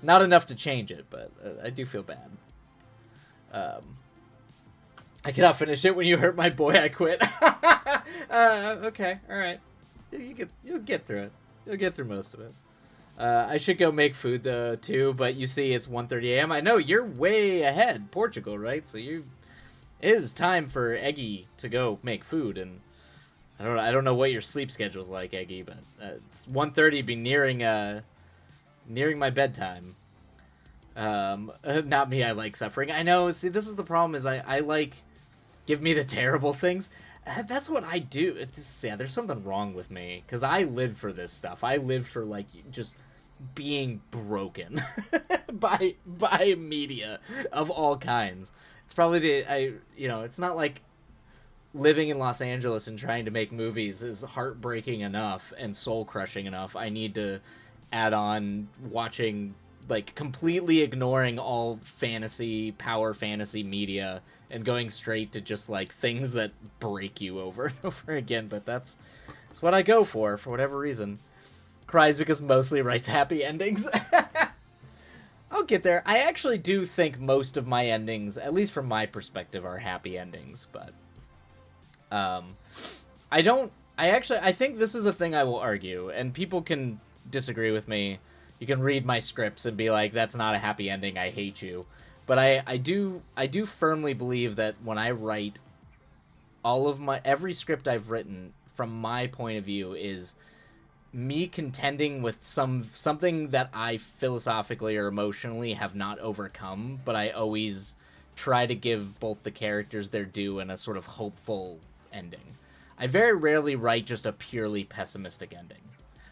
Not enough to change it, but I do feel bad. I cannot finish it when you hurt my boy. I quit. Okay, all right. You'll get through it. You'll get through most of it. I should go make food though too, but you see, it's 1:30 a.m. I know you're way ahead, Portugal, right? So it is time for Eggy to go make food, and I don't know what your sleep schedule's like, Eggy, but it's 1:30, be nearing my bedtime. Not me. I like suffering. I know. See, this is the problem. Is I like give me the terrible things. That's what I do. There's something wrong with me because I live for this stuff. I live for like just being broken by media of all kinds. It's probably it's not like living in Los Angeles and trying to make movies is heartbreaking enough and soul crushing enough. I need to add on watching, like, completely ignoring all power fantasy media and going straight to just like things that break you over and over again. But that's what I go for whatever reason. Cries because mostly writes happy endings. I'll get there. I actually do think most of my endings, at least from my perspective, are happy endings, but I think this is a thing I will argue, and people can disagree with me. You can read my scripts and be like, that's not a happy ending, I hate you. But I do firmly believe that when I write, every script I've written from my point of view is me contending with something that I philosophically or emotionally have not overcome, but I always try to give both the characters their due and a sort of hopeful ending. I very rarely write just a purely pessimistic ending.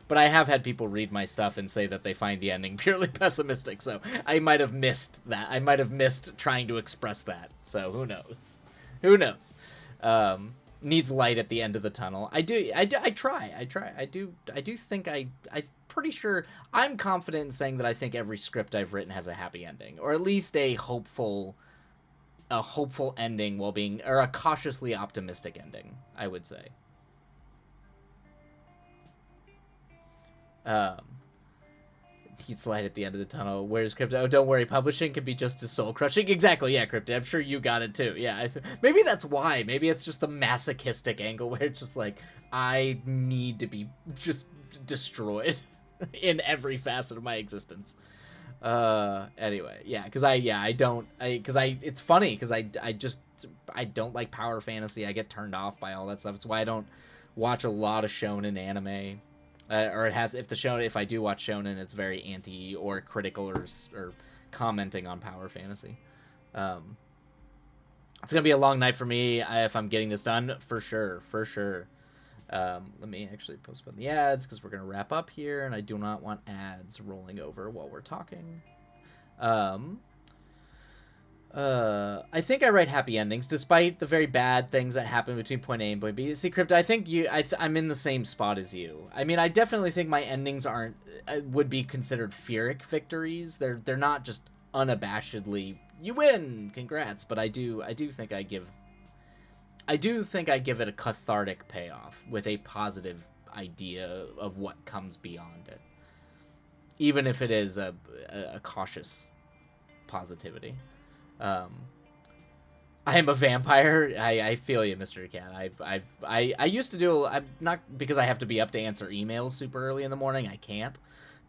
But I have had people read my stuff and say that they find the ending purely pessimistic, so I might have missed that. I might have missed trying to express that, so who knows? Who knows? Needs light at the end of the tunnel. I try. I do think I'm pretty sure, I'm confident in saying that I think every script I've written has a happy ending, or at least a hopeful a hopeful ending while being, or a cautiously optimistic ending, I would say. Heat slide at the end of the tunnel. Where's Crypto? Oh, don't worry. Publishing can be just as soul crushing. Exactly. Yeah, Crypto. I'm sure you got it too. Yeah. Maybe that's why. Maybe it's just the masochistic angle where it's just like, I need to be just destroyed in every facet of my existence. Anyway, yeah, because it's funny because I don't like power fantasy. I get turned off by all that stuff. It's why I don't watch a lot of shonen anime. Or if I do watch shonen, it's very anti or critical or commenting on power fantasy. It's gonna be a long night for me if I'm getting this done, for sure. Let me actually postpone the ads because we're gonna wrap up here, and I do not want ads rolling over while we're talking. I think I write happy endings, despite the very bad things that happen between point A and point B. See, Crypto, I think I'm in the same spot as you. I mean, I definitely think my endings would be considered Pyrrhic victories. They're not just unabashedly, you win, congrats. But I do think I give it a cathartic payoff with a positive idea of what comes beyond it, even if it is a cautious positivity. I am a vampire. I feel you, Mr. Cat. I used to do. I'm not, because I have to be up to answer emails super early in the morning. I can't.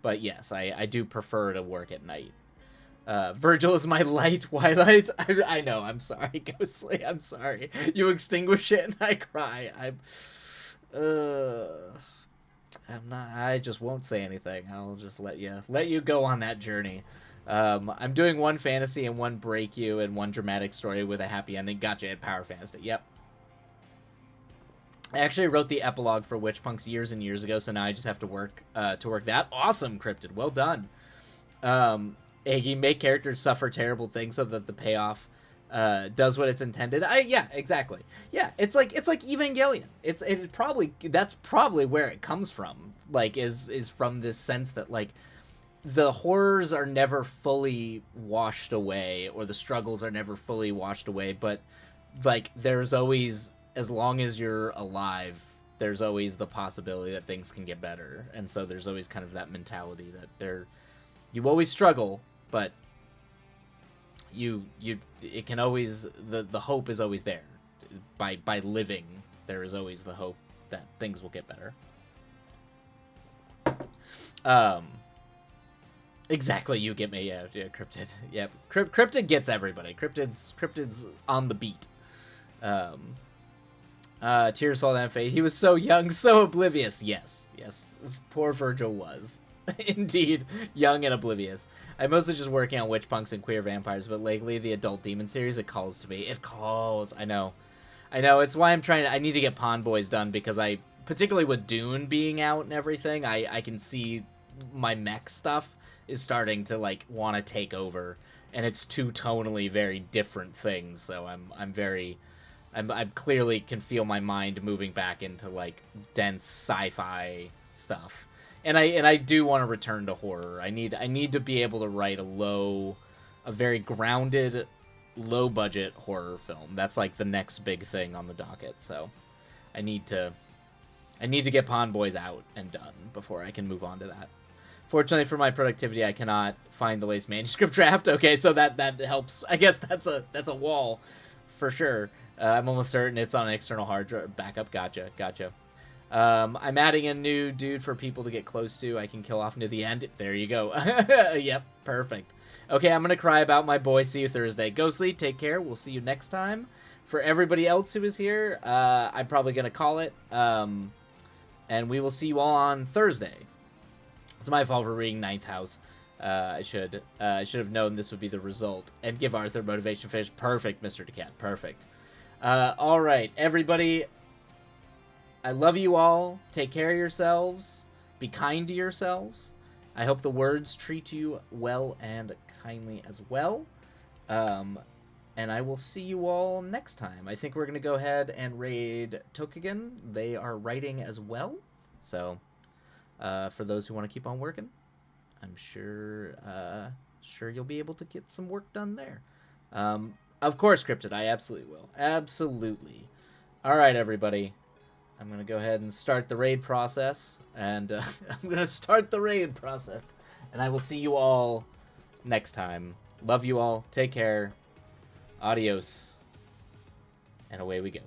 But yes, I do prefer to work at night. Virgil is my light, twilight. I know. I'm sorry, Ghostly. I'm sorry. You extinguish it and I cry. I'm not. I just won't say anything. I'll just let you go on that journey. I'm doing one fantasy and one break you and one dramatic story with a happy ending. Gotcha, at Power Fantasy. Yep. I actually wrote the epilogue for Witchpunks years and years ago, so now I just have to work that. Awesome, Cryptid. Well done. Iggy, make characters suffer terrible things so that the payoff does what it's intended. Yeah, exactly. Yeah, it's like Evangelion. That's probably where it comes from. Like, is from this sense that, like, the horrors are never fully washed away, or the struggles are never fully washed away, but, like, there's always, as long as you're alive, there's always the possibility that things can get better. And so there's always kind of that mentality that you always struggle, but it can always, the hope is always there. By living, there is always the hope that things will get better. Exactly, you get me. Yeah, Cryptid. Yeah, Cryptid gets everybody. Cryptid's on the beat. Tears fall down face. He was so young, so oblivious. Yes. Poor Virgil was. Indeed, young and oblivious. I'm mostly just working on Witchpunks and queer vampires, but lately the adult demon series, it calls to me. It calls. I know. It's why I need to get Pond Boys done, because particularly with Dune being out and everything, I can see my mech stuff is starting to, like, want to take over, and it's two tonally very different things. So I clearly can feel my mind moving back into, like, dense sci-fi stuff, and I do want to return to horror. I need to be able to write a very grounded, low budget horror film. That's like the next big thing on the docket. So I need to get Pond Boys out and done before I can move on to that. Fortunately for my productivity, I cannot find the latest manuscript draft. Okay, so that helps. I guess that's a wall for sure. I'm almost certain it's on an external hard drive backup. Gotcha. I'm adding a new dude for people to get close to. I can kill off near the end. There you go. Yep, perfect. Okay, I'm gonna cry about my boy. See you Thursday. Ghostly, take care. We'll see you next time. For everybody else who is here, I'm probably gonna call it. And we will see you all on Thursday. It's my fault for reading Ninth House. I should have known this would be the result. And give Arthur motivation fish. Perfect, Mr. DeCat. Perfect. All right, everybody. I love you all. Take care of yourselves. Be kind to yourselves. I hope the words treat you well and kindly as well. And I will see you all next time. I think we're going to go ahead and raid Tokugan. They are writing as well. So, for those who want to keep on working, I'm sure you'll be able to get some work done there. Of course, Cryptid. I absolutely will. Absolutely. All right, everybody. I'm going to go ahead and start the raid process. And I'm going to start the raid process. And I will see you all next time. Love you all. Take care. Adios. And away we go.